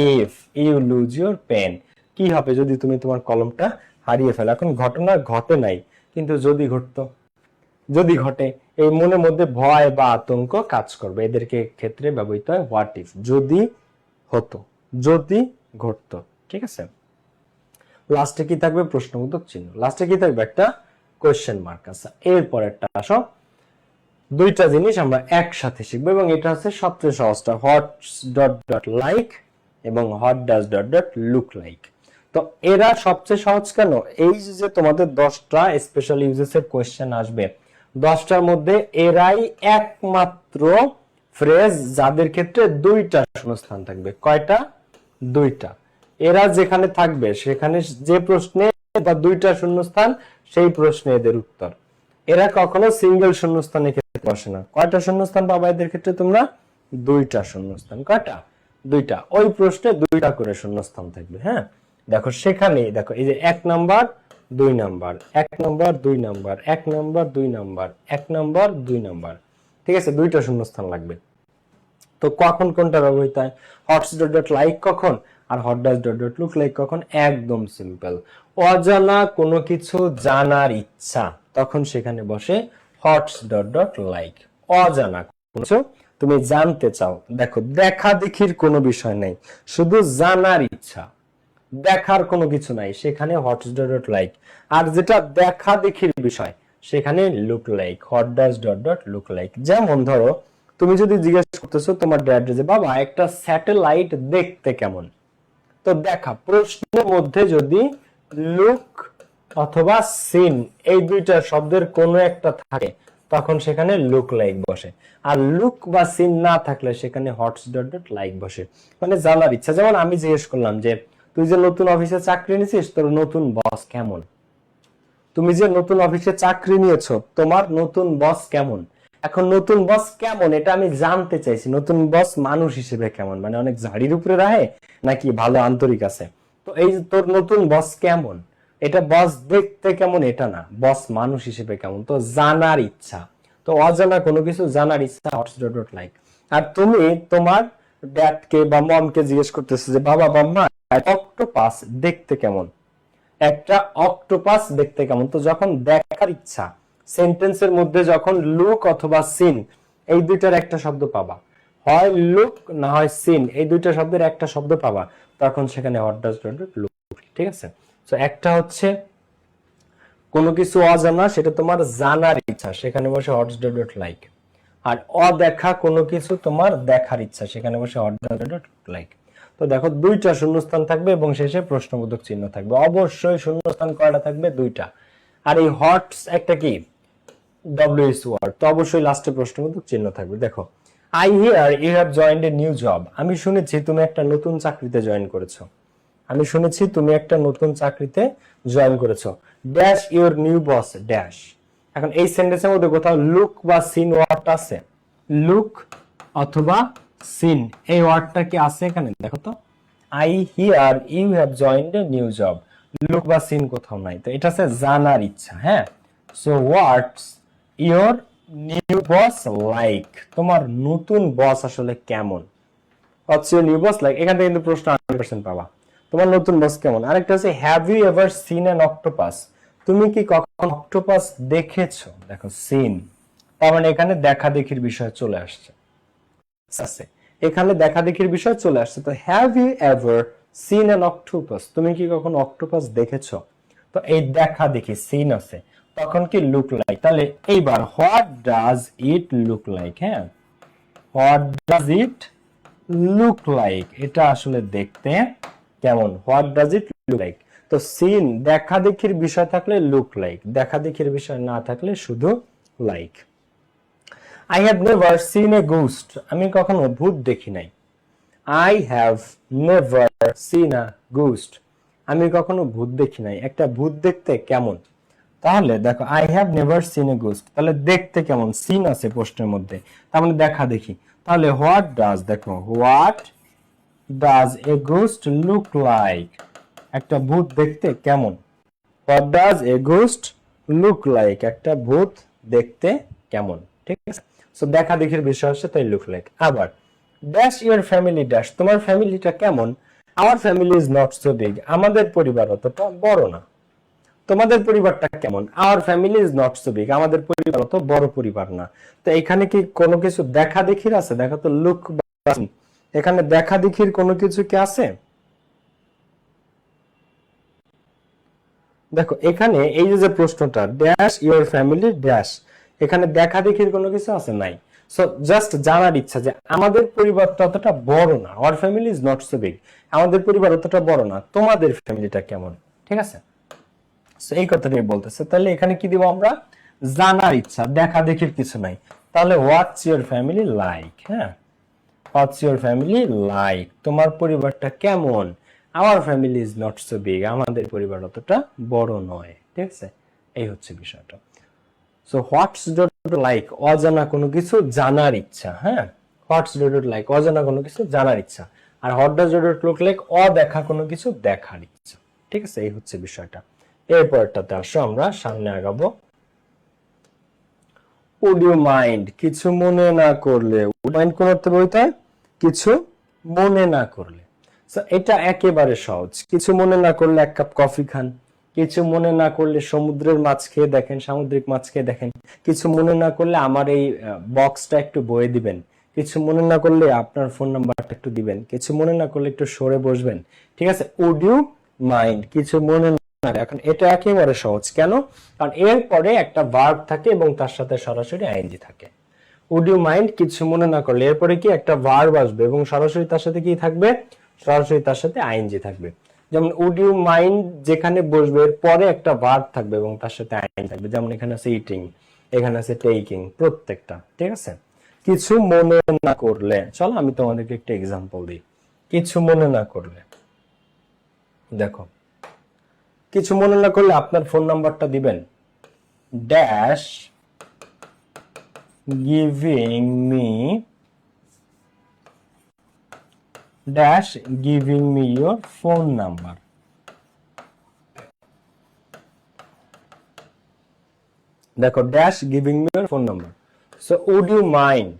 if you lose your pen, কি হবে যদি তুমি তোমার কলমটা হারিয়ে ফেলো? এখন ঘটনা ঘটে নাই কিন্তু যদি ঘটতো, যদি ঘটে, এই মনের মধ্যে ভয় বা আতঙ্ক কাজ করবে, এদেরকে ক্ষেত্রে ব্যবহৃত হয় হোয়াট ইফ, যদি হতো, যদি ঘটতো, ঠিক আছে। লাস্টে কি থাকবে? প্রশ্নবোধক চিহ্ন, লাস্টে কি থাকবে? একটা কোয়েশ্চেন মার্ক আছে। এরপর একটা আসো, দুইটা জিনিস আমরা একসাথে শিখবো এবং এটা হচ্ছে সবচেয়ে সহজটা, হোয়াট ডট ডট লাইক এবং what does dot dot look like. তো এরা সবচেয়ে সহজ কেন? এই যে তোমাদের 10টা স্পেশাল ইউজেস এর কোয়েশ্চেন আসবে, 10টার মধ্যে এরাই একমাত্র ফ্রেজ যাদের ক্ষেত্রে দুইটা শূন্যস্থান থাকবে। কয়টা? দুইটা। এরা যেখানে থাকবে সেখানে যে প্রশ্নে বা দুইটা শূন্যস্থান, সেই প্রশ্নে এদের উত্তর। এরা কখনো সিঙ্গেল শূন্যস্থানের ক্ষেত্রে বসে না। কয়টা শূন্যস্থান পাবা এদের ক্ষেত্রে তোমরা? দুইটা শূন্যস্থান। কয়টা? দুইটা। ওই প্রশ্নে দুইটা করে শূন্যস্থান থাকবে। হ্যাঁ, দেখো সেখানে দেখো এই যে 1 number 2 number, 1 number 2 number, 1 number 2 number, 1 number 2 number, ঠিক আছে, দুইটা শূন্যস্থান লাগবে। তো কখন কোনটা ব্যবহৃত হয়? হটস ডট ডট লাইক কখন, আর what does dot dot look like কখন? একদম সিম্পল। অজানা কোনো কিছু জানার ইচ্ছা, তখন সেখানে বসে হটস ডট ডট লাইক। অজানা কিছু তুমি জানতে চাও, দেখো দেখা দেখির কোনো বিষয় নেই, শুধু জানার ইচ্ছা, দেখার কোনো কিছু নাই, সেখানে হটস ডট ডট লাইক। আর যেটা দেখা দেখির বিষয় সেখানে look like, hot does dot dot look like. যেমন ধরো তুমি যদি জিজ্ঞেস করতেছো তোমার ড্যাড যে বাবা একটা স্যাটেলাইট দেখতে কেমন, তো দেখা প্রশ্নের মধ্যে যদি লুক অথবা সিন এই দুইটা শব্দের কোনো একটা থাকে তখন সেখানে লুক লাইক বসে, আর লুক বা সিন না থাকলে সেখানে হটস ডট ডট লাইক বসে, মানে জানার ইচ্ছা। যেমন আমি জিজ্ঞেস করলাম যে তুই যে নতুন অফিসে চাকরি নিয়েছিস তোর নতুন বস কেমন? তুমি যে নতুন অফিসে চাকরি নিয়েছো তোমার নতুন বস কেমন? এখন নতুন বস কেমন এটা আমি জানতে চাইছি, নতুন বস মানুষ হিসেবে কেমন, মানে অনেক ঝাড়ির উপরে রাহে নাকি ভালো আন্তরিক আছে। তো এই যে তোর নতুন বস কেমন, এটা বস দেখতে কেমন এটা না, বস মানুষ হিসেবে কেমন। তো জানার ইচ্ছা, তো অজানা কোনো কিছু জানার ইচ্ছা হটস ডট ডট লাইক। আর তুমি তোমার ড্যাডকে বা মমকে জিজ্ঞেস করতেছো যে বাবা মাম্মা অক্টোপাস দেখতে কেমন, একটা অক্টোপাস দেখতে কেমন। তো যখন দেখার ইচ্ছা, সেন্টেন্সের মধ্যে যখন লুক অথবা সিন এই দুইটার একটা শব্দ পাবা, হয় লুক না হয় সিন, এই দুইটা শব্দের একটা শব্দ পাবা, তখন সেখানে what does dot dot look, ঠিক আছে। তো একটা হচ্ছে কোনো কিছু অজানা, সেটা তোমার জানার ইচ্ছা, সেখানে বসে হোয়াটস ডট ডট লাইক। আর অদেখা কোনো কিছু তোমার দেখার ইচ্ছা, সেখানে বসে হোয়াট ডট ডট লাইক। তো দেখো দুইটা শূন্যস্থান থাকবে এবং শেষে প্রশ্নবোধক চিহ্ন থাকবে। অবশ্যই শূন্যস্থান কয়টা থাকবে? দুইটা। আর এই হটস একটা কি ডব্লিউএস ওয়ার্ড, তো অবশ্যই লাস্টে প্রশ্নবোধক চিহ্ন থাকবে। দেখো I hear you have joined a new job. আমি শুনেছি তুমি একটা নতুন চাকরিতে জয়েন করেছো। আমি শুনেছি তুমি একটা নতুন চাকরিতে জয়েন করেছো। Dash your new boss dash. এখন এই সেন্টেন্সের মধ্যে কোথাও লুক বা সিন ওয়ার্ড আছে? লুক অথবা সিন এই ওয়ার্ডটা কি আছে এখানে? দেখো তো, I hear you have joined a new job, look বা সিন কোথাও নাই, তো এটা হচ্ছে জানার ইচ্ছা। হ্যাঁ, so what's your new boss like, তোমার নতুন বস আসলে কেমন? What's your new boss like, এখান থেকে কিন্তু প্রশ্ন 100% পাবা, তোমার নতুন বস কেমন। আরেকটা হচ্ছে have you ever seen an octopus, তুমি কি কখন অক্টোপাস দেখেছো? দেখো সিন, তার মানে এখানে দেখা দেখির বিষয় চলে আসছে। এখানে দেখা দেখির বিষয় চলে আসছে। তো have you ever seen an octopus, তুমি কি কখন অক্টোপাস দেখেছো? তো এই দেখা দেখি সিন আছে, তখন কি লুক লাইক। তাহলে এইবার what does it look like? হ্যাঁ, what does it look like, এটা আসলে দেখতে কেমন? What does it look like. তো সিন দেখা দেখির বিষয় থাকলে লুক লাইক, দেখা দেখির বিষয় না থাকলে শুধু like. I have never seen a ghost, আমি কখনো ভূত দেখি নাই। I have never seen a ghost, আমি কখনো ভূত দেখি নাই। একটা ভূত দেখতে কেমন? তাহলে দেখো I have never seen a ghost, তাহলে দেখতে কেমন, সিন আছে প্রশ্নের মধ্যে, তার মানে দেখা দেখি। তাহলে what does, দেখো what does a ghost look like, একটা ভূত দেখতে কেমন? What does a ghost look like, একটা ভূত দেখতে কেমন? ঠিক আছে, সো দেখা দেখির বিষয় হচ্ছে তাই লুক লাইক। আবার ড্যাশ ইউর ফ্যামিলি ড্যাশ, তোমার ফ্যামিলিটা কেমন? Our family is not so big, আমাদের পরিবার অতটা বড় না। তোমাদের পরিবারটা কেমন? Our family is not so big, আমাদের পরিবার অত বড় পরিবার না। তো এখানে কি কোনো কিছু দেখা দেখির আছে? দেখো তো লুক, এখানে দেখা দেখির কোনো কিছু কি আছে? দেখো এখানে এই যে প্রশ্নটা ড্যাশ ইউর ফ্যামিলি ড্যাশ, এখানে দেখা দেখির কোনো কিছু আছে? নাই। সো জাস্ট জানার ইচ্ছা যে আমাদের পরিবারটা অতটা বড় না, our family is not so big, আমাদের পরিবার অতটা বড় না, তোমাদের ফ্যামিলিটা কেমন? ঠিক আছে, সো এই কথাটাই বলতেছে। তাহলে এখানে কি দিব আমরা? জানার ইচ্ছা, দেখা দেখির কিছু নাই। তাহলে হোয়াটস ইউর ফ্যামিলি লাইক। হ্যাঁ, হোয়াটস ইউর ফ্যামিলি লাইক, তোমার পরিবারটা কেমন? Our family is not so big, আমাদের পরিবার অতটা বড় নয়। ঠিক আছে, এই হচ্ছে বিষয়টা। সো হোয়াটস ডট লাইক, অজানা কোনো কিছু জানার ইচ্ছা। হ্যাঁ, হোয়াটস ডট লাইক অজানা কোনো কিছু জানার ইচ্ছা। আর what does dot look like অদেখা কোনো কিছু দেখার ইচ্ছা। ঠিক আছে, এই হচ্ছে বিষয়টা। এরপরটাতে আসো আমরা সামনে আগাবো। উড ইউ মাইন্ড, কিছু মনে না করলে। উড মাইন্ড কোন অর্থে বলতে হয়? কিছু মনে না করলে। এটা একেবারে সহজ। কিছু মনে না করলে এক কাপ কফি খান, কিছু মনে না করলে সমুদ্রের মাছ খেয়ে দেখেন, সামুদ্রিক মাছ খেয়ে দেখেন, কিছু মনে না করলে আমার এই বক্সটা একটু বয়ে দিবেন, কিছু মনে না করলে আপনার ফোন নাম্বারটা একটু দিবেন, কিছু মনে না করলে একটু সরে বসবেন। ঠিক আছে, উড ইউ মাইন্ড, কিছু মনে না। এখন এটা একেবারে সহজ। কেন? কারণ এর পরে একটা ভার্ব থাকে এবং তার সাথে সরাসরি আইএনজি থাকে। উড ইউ মাইন্ড, কিছু মনে না করলে, এরপরে কি একটা ভার্ব আসবে এবং সরাসরি তার সাথে কি থাকবে? সরাসরি তার সাথে আইএনজি থাকবে। যেমন উড ইউ মাইন্ড যেখানে বসবে এর পরে একটা ভার্ব থাকবে এবং তার সাথে আইএনজি থাকবে। যেমন এখানে আছে ইটিং, এখানে আছে টেকিং, প্রত্যেকটা। ঠিক আছে, কিছু মনে না করলে, চলো আমি তোমাদেরকে একটা এক্সাম্পল দিই। কিছু মনে না করলে, দেখো কিছু মনে না করলে আপনার ফোন নাম্বারটা দিবেন, dash giving me dash giving me your phone number. দেখো dash giving me your phone number. So would you mind,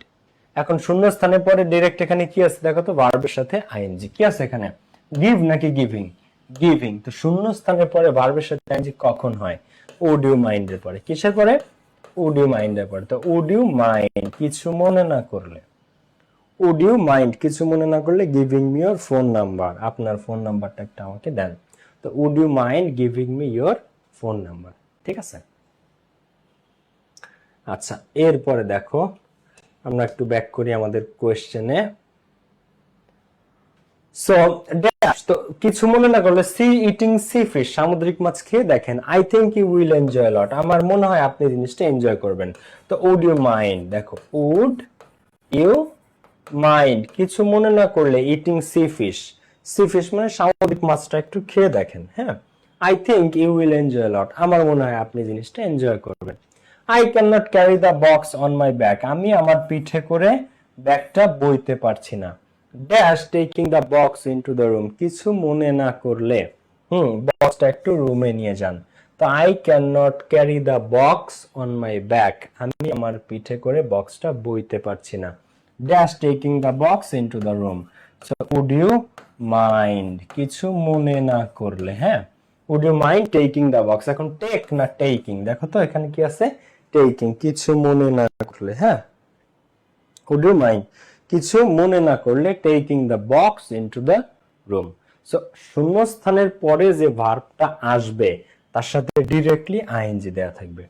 এখন শূন্য স্থানের পরে ডাইরেক্ট এখানে কি আছে? দেখো তো ভার্বের সাথে আইএনজি কি আছে এখানে? গিভ নাকি গিভিং? গিভিং। তো শূন্য স্থানের পরে ভার্বের সাথে আইএনজি কখন হয়? উড ইউ মাইন্ড এর পরে। কিসের পরে? উড ইউ মাইন্ড এর পরে। তো উড ইউ মাইন্ড, কিছু মনে না করলে, উড ইউ মাইন্ড কিছু মনে না করলে giving me your phone number, আপনার ফোন নাম্বারটা একটা আমাকে দেন। তো would you mind giving me your phone number. ঠিক আছে, আচ্ছা এরপরে দেখো আমরা একটু ব্যাক করি আমাদের কোয়েশ্চেনে। সো ড্যাশ, তো কিছু মনে না করলে সি ইটিং সি ফিশ, সামুদ্রিক মাছ খেয়ে দেখেন। I think you will enjoy lot, আমার মনে হয় আপনি জিনিসটা এনজয় করবেন। তো উড ইউ মাইন্ড, দেখো উড ইউ মাইন্ড কিছু মনে না করলে eating sea fish, sea fish মানে সামুদ্রিক মাছটা একটু খেয়ে দেখেন। হ্যাঁ, I think you will enjoy lot, আমার মনে হয় আপনি জিনিসটা এনজয় করবেন। I can not carry the box on my back, আমি আমার পিঠে করে ব্যাগটা বইতে পারছি না। Dash taking the box into the room, কিছু মনে না করলে বক্সটা একটু রুমে নিয়ে যান। তো I can not carry the box on my back, আমি আমার পিঠে করে বক্সটা বইতে পারছি না। Dash taking the box into the room, so would you mind, কিছু মনে না করলে। হ্যাঁ, would you mind taking the box, এখন টেক না টেকিং, দেখো তো এখানে কি আছে, টেকিং, কিছু মনে না করলে। হ্যাঁ, উড ইউ মাইন্ড, কিছু মনে না করলে taking the box into the room. So শূন্যস্থানের পরে যে ভার্বটা আসবে তার সাথে ডিরেক্টলি আইএনজি দেয়া থাকবে।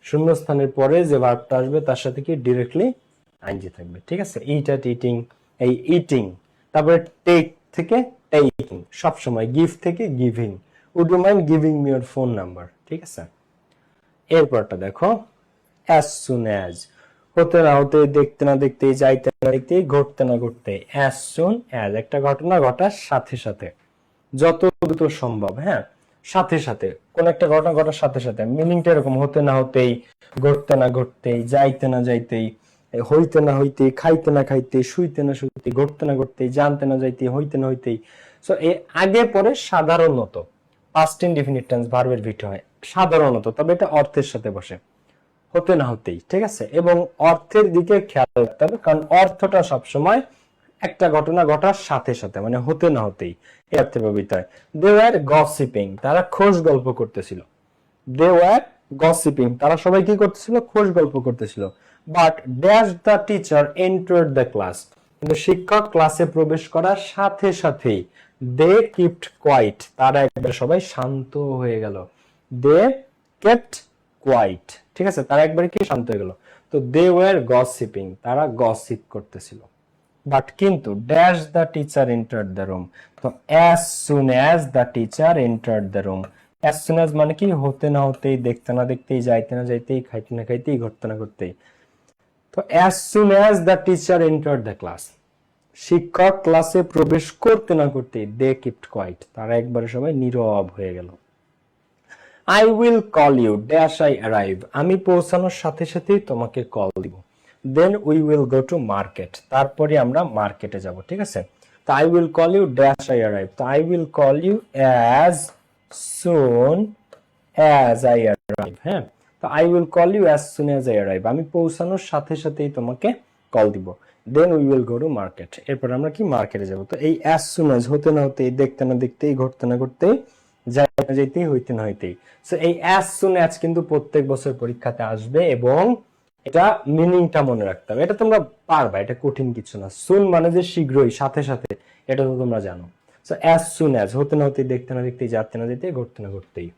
শূন্যস্থানের পরে যে ভার্বটা আসবে তার সাথে কি ডিরেক্টলি আইএনজি থাকবে। ঠিক আছে, ইট এট ইটিং, এই ইটিং, তারপরে টেক থেকে টেকিং, সবসময় গিভ থেকে giving. Would you mind giving me your phone number. ঠিক আছে, এরপরটা দেখো, অ্যাজ সুন অ্যাজ, হতে না হতে, দেখতে না দেখতে, যাইতে না দেখতে, ঘটতে না ঘটতে। অ্যাজ সুন অ্যাজ, একটা ঘটনা ঘটার সাথে সাথে, যত দ্রুত সম্ভব। হ্যাঁ, সাথে সাথে, কোন একটা ঘটনা ঘটার সাথে সাথে, মিনিংটা এরকম, হতে না হতেই, ঘটতে না ঘটতেই, যাইতে না যাইতেই, হইতে না হইতে, খাইতে না খাইতে, শুইতে না শুইতে, ঘটতে না ঘটতেই, জানতে না যাইতে, হইতে না হইতেই। সো এ আগে পরে সাধারণত পাস্ট ইনডিফিনিট টেন্স ভার্বের ভিটো হয় সাধারণত, তবে এটা অর্থের সাথে বসে, হতে না হতেই। ঠিক আছে, এবং অর্থের দিকে খেয়াল রাখতে হবে, কারণ অর্থটা সবসময় একটা ঘটনা ঘটার সাথে সাথে, মানে হতে না হতেই, এই অর্থে ব্যবহৃত হয়। দে ওয়ার গসিপিং, তারা খোশ গল্প করতেছিল। দে ওয়ার গসিপিং, তারা সবাই কি করতেছিল, খোশ গল্প করতেছিল। But dash the teacher entered the class, কিন্তু শিক্ষক ক্লাসে প্রবেশ করার সাথে সাথেই দে কিপড কোয়াইট, তারা একবার সবাই শান্ত হয়ে গেল। দে কেপ্ট কোয়াইট, ঠিক আছে, তারা একবার কি শান্ত হয়ে গেল। তো দে ওয়ার গসিপিং, তারা গসিপ করতেছিল। বাট কিন্তু dash the teacher entered the room, তো as soon as the teacher entered the room, as soon as মানে কি, হতে না হতেই, দেখতে না দেখতেই, যাইতে না যাইতেই, খাইতে না খাইতেই, ঘটতে না ঘটতেই। তো as soon as the teacher entered the class, শিক্ষক ক্লাসে প্রবেশ করতে না করতেই দে কিপড কোয়াইট, তারা একবারে সবাই নীরব হয়ে গেল। I will call you dash I arrive, আমি পৌঁছানোর সাথে সাথেই তোমাকে কল দিব। Then we will go to market, তারপরে আমরা মার্কেটে যাব। ঠিক আছে, তো I will call you dash I arrive, তো I will call you as soon as I arrive. হ্যাঁ, তো I will call you as soon as I arrive, আমি পৌঁছানোর সাথে সাথেই তোমাকে কল দিব। Then we will go to market, এরপর আমরা কি মার্কেটে যাব। তো এই অ্যাজ সুন অ্যাজ, হতে না হতেই, দেখতে না দেখতেই, ঘটতে না ঘটতেই, যাইতে না যাইতেই, হইতে না হইতেই। সো এই অ্যাজ সুন অ্যাজ কিন্তু প্রত্যেক বছর পরীক্ষাতে আসবে, এবং এটা মিনিংটা মনে রাখতে হবে। এটা তোমরা পারবা, এটা কঠিন কিছু না। সুন মানে যে শীঘ্রই, সাথে সাথে, এটা তো তোমরা জানো। সো অ্যাজ সুন অ্যাজ, হতে না হতেই, দেখতে না দেখতেই, যাতে না যেতে, ঘটতে না ঘটতেই।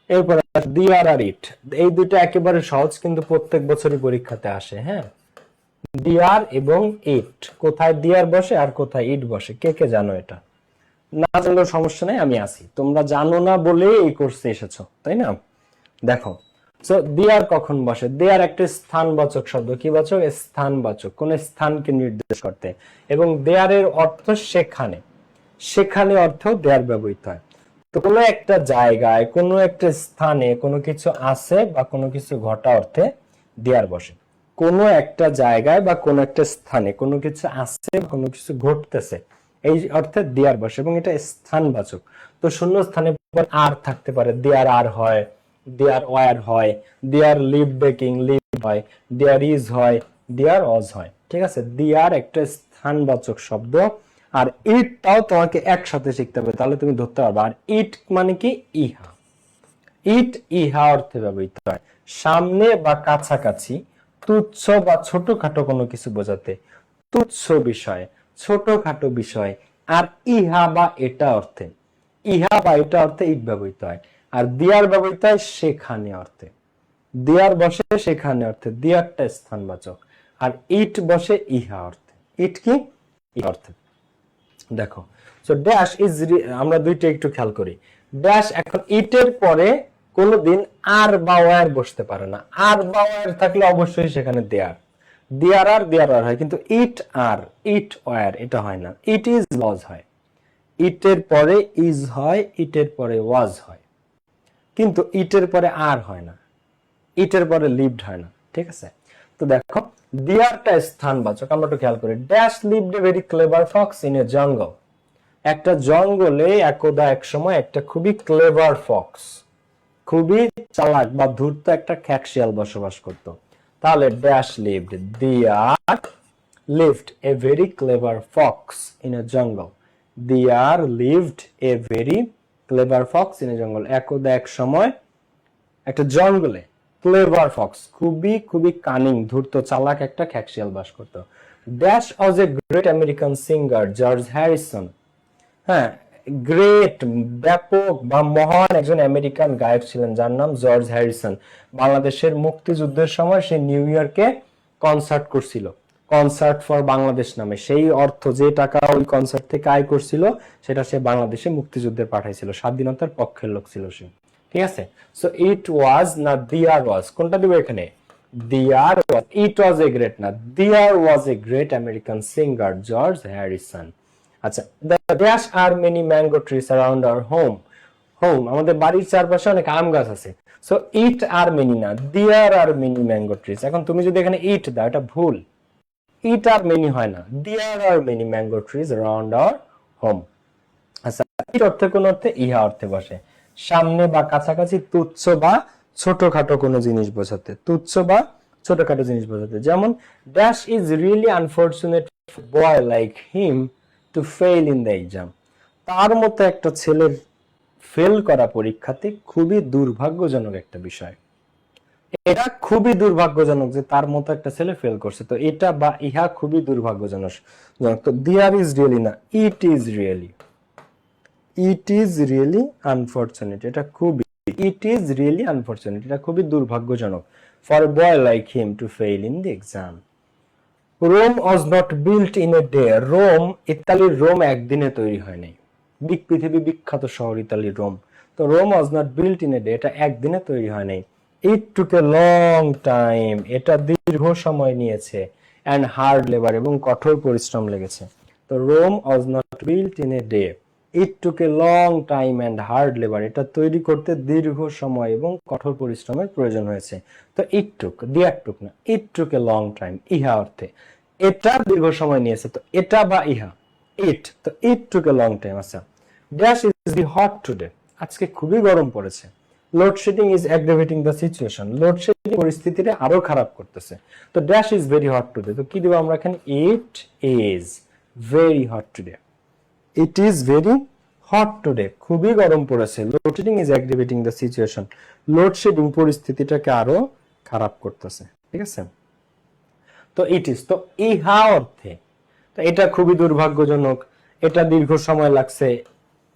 এরপর দিয়ার আর ইট, এই দুটো একেবারে সহজ, কিন্তু প্রত্যেক বছরই পরীক্ষাতে আসে। হ্যাঁ, দিয়ার এবং ইট, কোথায় দিয়ার বসে আর কোথায় ইট বসে, কে কে জানো? এটা না জানলেও সমস্যা নেই, আমি আসি, তোমরা জানো না বলে এই কোর্সে এসেছো, তাই না? দেখো, সো দেয়ার কখন বসে? দেয়ার একটা স্থানবাচক শব্দ, কি বাচক? স্থানবাচক, কোন স্থানকে নির্দেশ করতে। এবং দেয়ারের অর্থ সেখানে, সেখানে অর্থ দেয়ার ব্যবহৃত হয়। তো কোনো একটা জায়গায়, কোনো একটা স্থানে কোনো কিছু আছে বা কোনো কিছু ঘটা অর্থে দেয়ার বসে। কোনো একটা জায়গায় বা কোনো একটা স্থানে কোনো কিছু আছে, কোনো কিছু ঘটতেছে, এই অর্থে দেয়ার বসে, এবং এটা স্থানবাচক। তো শূন্য স্থানে আর থাকতে পারে, দেয়ার আর হয়, দেয়ার ওয়ার হয়, দেয়ার লিভ বেকিং লিভ হয়, দেয়ার ইজ হয়, দেয়ার অজ হয়। ঠিক আছে, দেয়ার একটা স্থানবাচক শব্দ। আর ইটটাও তোমাকে একসাথে শিখতে হবে, তাহলে তুমি ধরতে পারবে। আর ইট মানে কি? ইহা। ইট ইহা অর্থে ব্যবহৃত হয় সামনে বা কাছাকাছি, তুচ্ছ বা ছোটখাটো কোনো কিছু বোঝাতে। তুচ্ছ বিষয়, ছোটখাটো বিষয়। আর ইহা বা এটা অর্থে, ইহা বা এটা অর্থে ইট ব্যবহৃত হয়। আর দিয়ার ব্যবহৃত হয় সেখানে অর্থে। দিয়ার বসে সেখানে অর্থে, দিয়ারটা স্থানবাচক। আর ইট বসে ইহা অর্থে। ইট কি? ইহা অর্থে। দেখো, সো ড্যাশ ইজ, আমরা দুইটা একটু খেয়াল করি। ড্যাশ এখন ইটের পরে কোনোদিন আর বা ওয়ার বসতে পারে না। আর বা ওয়ার থাকলে অবশ্যই সেখানে দেয়ার, দেয়ার আর হয়, কিন্তু ইট আর, ইট ওয়ার এটা হয় না। ইট ইজ ওয়াজ হয়, ইটের পরে ইজ হয়, ইটের পরে ওয়াজ হয়, কিন্তু ইটের পরে আর হয় না, ইটের পরে লিভড হয় না। ঠিক আছে, তো দেখো দিয়ারটা স্থানবাচক। আমরা একটু খেয়াল করি, dash lived a very clever Fox in a জঙ্গল। একটা জঙ্গলে একদা এক সময় একটা খুবই ক্লেভার ফক্স, খুবই চালাক বা ধূর্ত একটা খ্যাকশিয়াল বসবাস করত। তাহলে ড্যাশ লিভড, দিয়ার lived a very clever Fox in a জঙ্গল। দিয়ার lived a very clever Fox in a জঙ্গল। একদা এক সময় একটা জঙ্গলে ক্লেভার ফক্স, খুবই খুবই কানিং ধূর্ত চালাক একটা খ্যাকশিয়াল বাস করত। Dash was a great American singer George Harrison. হ্যাঁ, গ্রেট ব্যাপক বা মহান একজন আমেরিকান গায়ক ছিলেন যার নাম জর্জ হ্যারিসন। বাংলাদেশের মুক্তিযুদ্ধের সময় সে নিউ ইয়র্কে কনসার্ট করছিল, কনসার্ট ফর বাংলাদেশ নামে। সেই অর্থ, যে টাকা ওই কনসার্ট থেকে আয় করছিল, সেটা সে বাংলাদেশে মুক্তিযুদ্ধে পাঠাইছিল। স্বাধীনতার পক্ষের লোক ছিল সে। ঠিক আছে, সো ইট ওয়াজ না দিয়ার ওয়াজ, কোনটা দিব এখানে? দিয়ার ওয়াজ। ইট ওয়াজ এ গ্রেট না, there was a great American singer George Harrison. আচ্ছা, there are many mango trees around our home. Home, আমাদের বাড়ির চারপাশে অনেক আম গাছ আছে। সো ইট আর মেনি না, there are many mango trees. এখন তুমি যদি এখানে ইট দাও, এটা ভুল। ইট আর মেনি হয় না, there are many mango trees around our home. আচ্ছা, ইট অর্থে কোন অর্থে? ইহা অর্থে বসে, সামনে বা কাছাকাছি, তুচ্ছ বা ছোটখাটো কোনো জিনিস বোঝাতে, তুচ্ছ বা ছোটখাটো জিনিস বোঝাতে। যেমন dash is really unfortunate boy like him to fail in the exam. তার মতো একটা ছেলের ফেল করা পরীক্ষাতে খুবই দুর্ভাগ্যজনক একটা বিষয়। এটা খুবই দুর্ভাগ্যজনক যে তার মতো একটা ছেলে ফেল করছে। তো এটা বা ইহা খুবই দুর্ভাগ্যজনক। তো দেয়ার ইজ রিয়েলি না, it is really, it is really unfortunate, এটা খুবই, ইট ইজ রিয়েলি আনফরচুনেট, এটা খুবই দুর্ভাগ্যজনক for a boy like him to fail in the exam. Rome was not built in a day. Rome, ইতালির Rome একদিনে তৈরি হয় নাই। পৃথিবী বিখ্যাত শহর ইতালির রোম। তো Rome was not built in a day, এটা একদিনে তৈরি হয় নাই। ইট টুক এ লং টাইম, এটা দীর্ঘ সময় নিয়েছে। অ্যান্ড হার্ড লেবার, এবং কঠোর পরিশ্রম লেগেছে। তো Rome was not built in a day, it took a long time and hard labour, এটা তৈরি করতে দীর্ঘ সময় এবং কঠোর পরিশ্রমের প্রয়োজন হয়েছে। তো ইট টুক, দিয়ার টুক না, ইট টুক এ লং টাইম, ইহা অর্থে এটা দীর্ঘ সময় নিয়েছে। তো এটা বা ইহা, ইট, তো it took a long time. আচ্ছা, dash is very hot today, আজকে খুবই গরম পড়েছে। Load shedding is aggravating the situation, load shedding পরিস্থিতিটা আরো খারাপ করতেছে। তো dash is very hot today, তো কি দিব আমরা এখানে? It is very hot today, it is very hot today, খুবই গরম পড়েছে। Load shedding is aggravating the situation, load shedding পরিস্থিতিটাকে আরো খারাপ করতেছে। ঠিক আছে, তো ইট ইজ, তো ইহা অর্থে, তো এটা খুবই দুর্ভাগ্যজনক, এটা দীর্ঘ সময় লাগছে।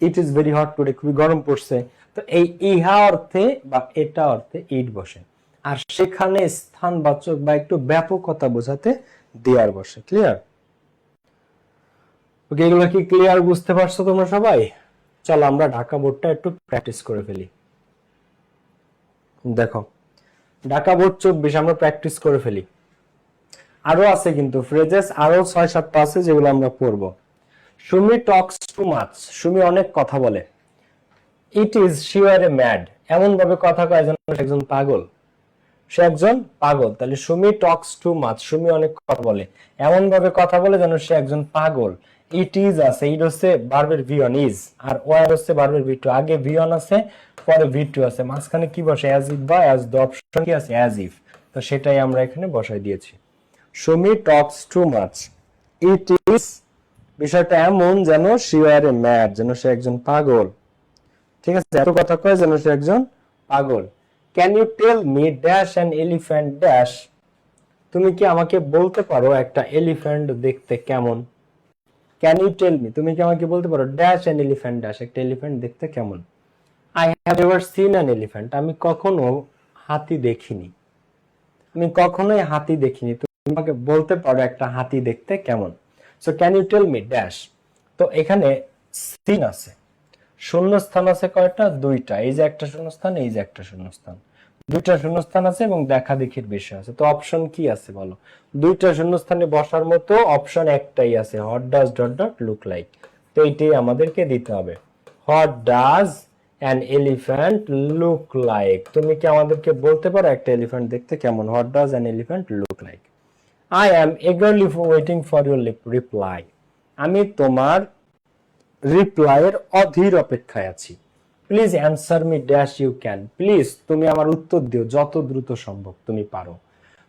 ইট ইজ ভেরি হট টুডে, খুবই গরম পড়ছে। তো এই ইহা অর্থে বা এটা অর্থে ইট বসে, আর সেখানে স্থানবাচক বা একটু ব্যাপকতা বোঝাতে দেয়ার বসে। ক্লিয়ার? ওকে, এগুলো কি ক্লিয়ার? বুঝতে পারছো তোমরা সবাই? চলো আমরা ঢাকা বোর্ডটা একটু প্র্যাকটিস করে ফেলি। দেখো, ঢাকা বোর্ড 24 আমরা প্র্যাকটিস করে ফেলি। আরো আছে কিন্তু ফ্রেজেস, আরো 6-7টা আছে যেগুলো আমরা পড়বো। Sumi talks too much, Sumi অনেক কথা বলে। It is she were a mad, এমন ভাবে কথা কয় যেন সে একজন পাগল, সে একজন পাগল। তাহলে Sumi talks too much, Sumi অনেক কথা বলে, এমন ভাবে কথা বলে যেন সে একজন পাগল। ইট ইজ আছে, ইট হচ্ছে ভার্বের ভি ওয়ান ইজ, আর ওয়ার হচ্ছে ভার্বের ভি টু। আগে ভি ওয়ান আছে, পরে ভি টু আছে, মাঝখানে কি বসে? অ্যাজ ইফ বা অ্যাজ দ্য অপশন কি আছে? As if. তো সেটাই আমরা এখানে বসাই দিয়েছি। Sumi talks too much, it is, বিষয়টা এমন যেন শি ওয়ার এ ম্যাড, যেন সে একজন পাগল। ঠিক আছে, এত কথা কয় যেন সে একজন পাগল। Can you tell me dash an elephant dash, তুমি কি আমাকে বলতে পারো একটা এলিফ্যান্ট দেখতে কেমন? ক্যান ইউ টেল মি, তুমি কি আমাকে বলতে পারো ড্যাশ অ্যান এলিফ্যান্ট ড্যাশ, একটা এলিফ্যান্ট দেখতে কেমন? I have never seen an elephant, আমি কখনো হাতি দেখিনি, আমি কখনোই হাতি দেখিনি, তুমি আমাকে বলতে পারো একটা হাতি দেখতে কেমন? So can you tell me dash. তো এখানে সিন আছে, শূন্যস্থান আছে কয়টা? দুইটা। এই যে একটা শূন্যস্থান, এই যে একটা শূন্যস্থান, দুইটা শূন্যস্থান আছে এবং দেখা দেখির বিষয় আছে। তো অপশন কি আছে বলো? দুইটা শূন্যস্থানে বসার মতো অপশন একটাই আছে, what does dot dot look like. তো এইটাই আমাদেরকে দিতে হবে, what does an elephant look like. তুমি কি আমাদেরকে বলতে পারো একটা এলিফ্যান্ট দেখতে কেমন? What does an elephant look like. I am eagerly waiting for your reply. আমি তোমার রিপ্লাইয়ের অধীর অপেক্ষায় আছি। Please answer me dash you can. Please তুমি আমার উত্তর দিও যত দ্রুত সম্ভব তুমি পারো।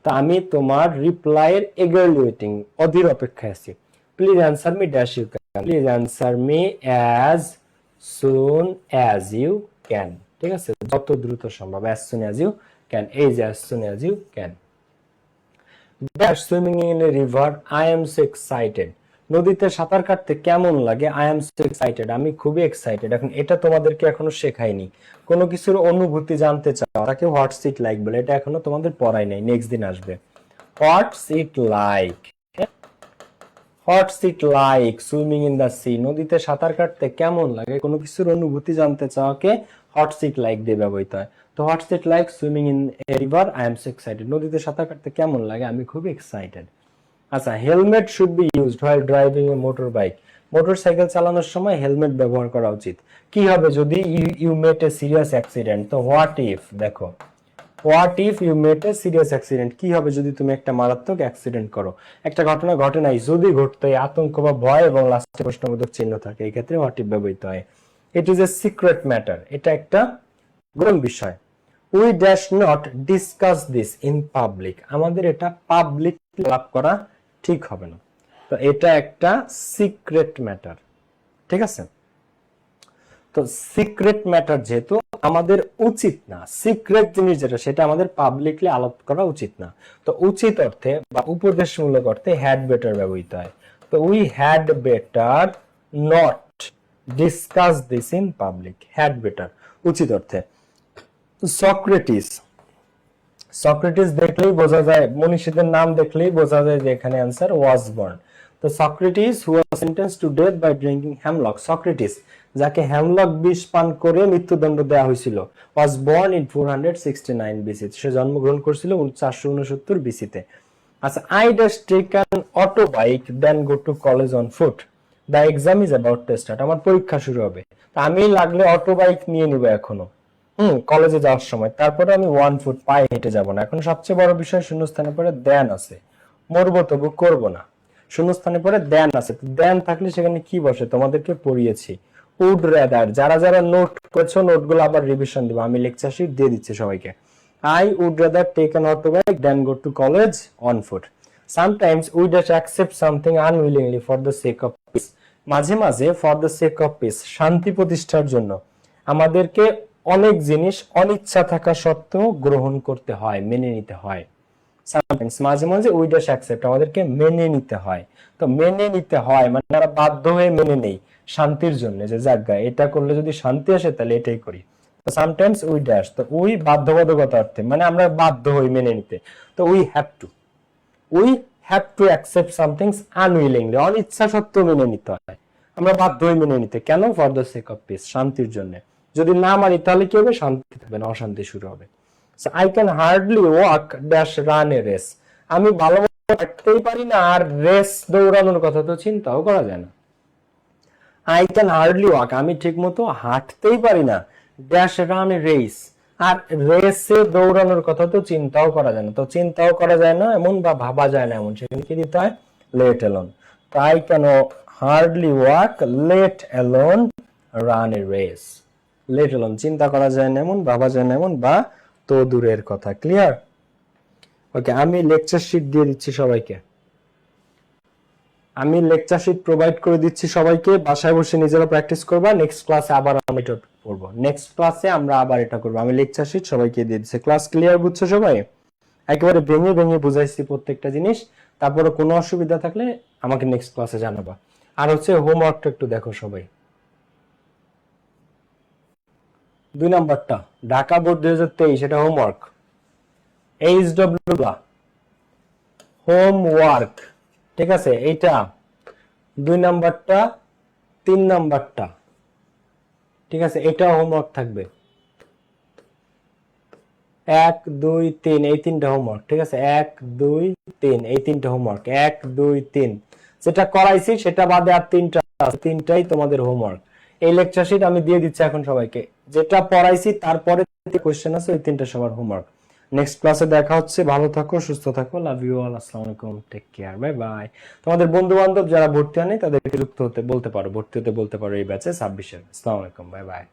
তা আমি তোমার রিপ্লাইয়ের eagerly ওয়েটিং, অধীর অপেক্ষায় আছি। Please answer me dash you can. Please answer me as soon as you can. ঠিক আছে, যত দ্রুত সম্ভব, as soon as you can. এই যে as soon as you can. Dash swimming in a river, I am so excited. নদীতে সাঁতার কাটতে কেমন লাগে? I am so excited. আমি খুবই এক্সাইটেড। এখন এটা তোমাদেরকে এখনো শেখাইনি। কোনো কিছুর অনুভূতি জানতে চাও, তাকে হোয়াটস ইট লাইক বলে। এটা এখনো তোমাদের পড়াই নাই, নেক্সট দিন আসবে। What's it like, what's it like swimming in the sea. নদীতে সাঁতার কাটতে কেমন লাগে, কোনো কিছুর অনুভূতি জানতে চাওকে হোয়াটস ইট লাইক দিয়ে ব্যবহৃত হয়। তো what's it like swimming in a river, I am so excited. নদীতে সাঁতার কাটতে কেমন লাগে, আমি খুবই এক্সাইটেড। আচ্ছা, helmet should be used while driving a motor bike. Motorcycle চালানোর সময় হেলমেট ব্যবহার করা উচিত। কি হবে যদি you met a serious accident? তো হোয়াট ইফ, দেখো what if you met a serious accident, কি হবে যদি তুমি একটা মারাত্মক অ্যাক্সিডেন্ট করো? একটা ঘটনা ঘটে নাই, যদি ঘটতো, আতঙ্ক বা ভয় এবং লাস্টে প্রশ্নবোধক চিহ্ন থাকে, এই ক্ষেত্রে হোয়াট ইফ ব্যবহৃত হয়। It is a secret matter, এটা একটা গোপন বিষয়। We dash not discuss this in public, আমাদের এটা পাবলিক লাভ করা ঠিক হবে না। তো এটা একটা সিক্রেট ম্যাটার, ঠিক আছে। তো সিক্রেট ম্যাটার যেহেতু আমাদের উচিত না, সিক্রেট জিনিস যেটা সেটা আমাদের পাবলিকলি আলাপ করা উচিত না। তো উচিত অর্থে বা উপদেশমূলক অর্থে হ্যাড বেটার ব্যবহৃত হয়। তো we had better not discuss this in public, had better উচিত অর্থে। সক্রেটিস, সক্রেটিস দেখলেই বোঝা যায়, মনীষীদের নাম দেখলেই বোঝা যায় যে এখানে অ্যান্সার ওয়াজ বর্ন। তো Socrates who was sentenced to death by drinking hemlock, Socrates যাকে হ্যামলক বিষ পান করে মৃত্যুদণ্ড দেওয়া হয়েছিল, ওয়াজ বর্ন ইন 469 বিসি, সে জন্মগ্রহণ করেছিল 469 বিসিতে। আচ্ছা, I dash take an auto bike then go to college on foot, the exam is about to start, আমার পরীক্ষা শুরু হবে, তা আমি লাগলে অটো বাইক নিয়ে নিব এখনো কলেজে যাওয়ার সময়, তারপরে আমি 1 ফুট পায়ে হেঁটে যাব না। এখন সবচেয়ে বড় বিষয় শূন্যস্থানে পরে দেন আছে, মরবো তবু করবো না। শূন্যস্থানে পরে দেন আছে, দেন থাকলে সেখানে কি বসে তোমাদেরকে পড়িয়েছি, উড রেদার। যারা যারা নোট করেছো নোটগুলো আবার রিভিশন দিব, আমি লেকচার শিট দিয়ে দিচ্ছি সবাইকে। I would rather take an auto bike than go to college on foot. Sometimes we just accept something unwillingly for the sake of peace. মাঝে মাঝে for the sake of peace, শান্তি প্রতিষ্ঠার জন্য আমাদেরকে অনেক জিনিস অনিচ্ছা থাকা সত্ত্বেও গ্রহণ করতে হয়, মেনে নিতে হয়। Sometimes, মাঝে মাঝে we just accept, আমাদেরকে মেনে নিতে হয়। তো মেনে নিতে হয় মানে আমরা বাধ্য হয়ে মেনে নেই শান্তির জন্য, যে জায়গা এটা করলে যদি শান্তি আসে তাহলে এটাই করি। সামটাইমস উই ড্যাশ, তো উই বাধ্যবাধকতা অর্থে, মানে আমরা বাধ্য হই মেনে নিতে। তো we have to accept somethings unwillingly, অনিচ্ছা সত্ত্বেও মেনে নিতে হয়, আমরা বাধ্য হই মেনে নিতে। কেন? For the sake of piece, শান্তির জন্য। যদি না মানি তাহলে কি হবে? শান্তি থাকবে না, অশান্তি শুরু হবে। I can hardly walk dash run a race, আমি ভালো হাঁটতেই পারি না, আর রেস দৌড়ানোর কথা তো চিন্তাও করা যায় না। আই ক্যান হার্ডলি ওয়াক, আমি ঠিক মতো হাঁটতেই পারি না, ড্যাশ রান এ রেস, আর রেসে দৌড়ানোর কথা তো চিন্তাও করা যায় না। তো চিন্তাও করা যায় না এমন বা ভাবা যায় না এমন, সেখানে কি দিতে হয়? Let alone. তো I can hardly walk let alone run a race, let alone চিন্তা করা যায় না এমন, ভাবা যায় না এমন, বা তো দূরের কথা। ক্লিয়ার? ওকে, আমি লেকচার শিট দিয়ে দিচ্ছি সবাইকে, আমি লেকচার শিট প্রোভাইড করে দিচ্ছি সবাইকে, বাসায় বসে নিজেরা প্র্যাকটিস করবা। নেক্সট ক্লাসে আবার আমি এটা করব, নেক্সট ক্লাসে আমরা আবার এটা করব। আমি লেকচার শিট সবাইকে দিয়ে দিচ্ছি। Class clear? বুঝছো সবাই? একেবারে ভেঙে ভেঙে বুঝাইছি প্রত্যেকটা জিনিস। তারপরে কোনো অসুবিধা থাকলে আমাকে নেক্সট ক্লাসে জানাবা। আর হচ্ছে হোমওয়ার্কটা একটু দেখো সবাই। 2 নাম্বারটা ঢাকা বোর্ড 2023, এটা হোমওয়ার্ক, এইচডব্লিউ হোমওয়ার্ক, ঠিক আছে? এইটা 2 নাম্বারটা, 3 নাম্বারটা, ঠিক আছে, এটাও হোমওয়ার্ক থাকবে। 1 2 3 এই তিনটা হোমওয়ার্ক, ঠিক আছে, 1 2 3 এই তিনটা হোমওয়ার্ক, 1 2 3 যেটা করাইছি সেটা বাদে আর তিনটা আছে, তিনটাই তোমাদের হোমওয়ার্ক। এই লেকচার শিট আমি দিয়ে দিচ্ছি এখন সবাইকে, যেটা পড়াইছি তারপরে কোশ্চেন আছে, ওই তিনটা সবার হোমওয়ার্ক। নেক্সট ক্লাসে দেখা হচ্ছে, ভালো থাকো, সুস্থ থাকো, লাভ ইউ অল, আসসালামু আলাইকুম, টেক কেয়ার, বাই বাই। তোমাদের বন্ধু বান্ধব যারা ভর্তি হয়নি তাদেরকে যুক্ত হতে বলতে পারো, ভর্তি হতে বলতে পারো এই ব্যাচে 26-এর। আসসালামু আলাইকুম, বাই বাই।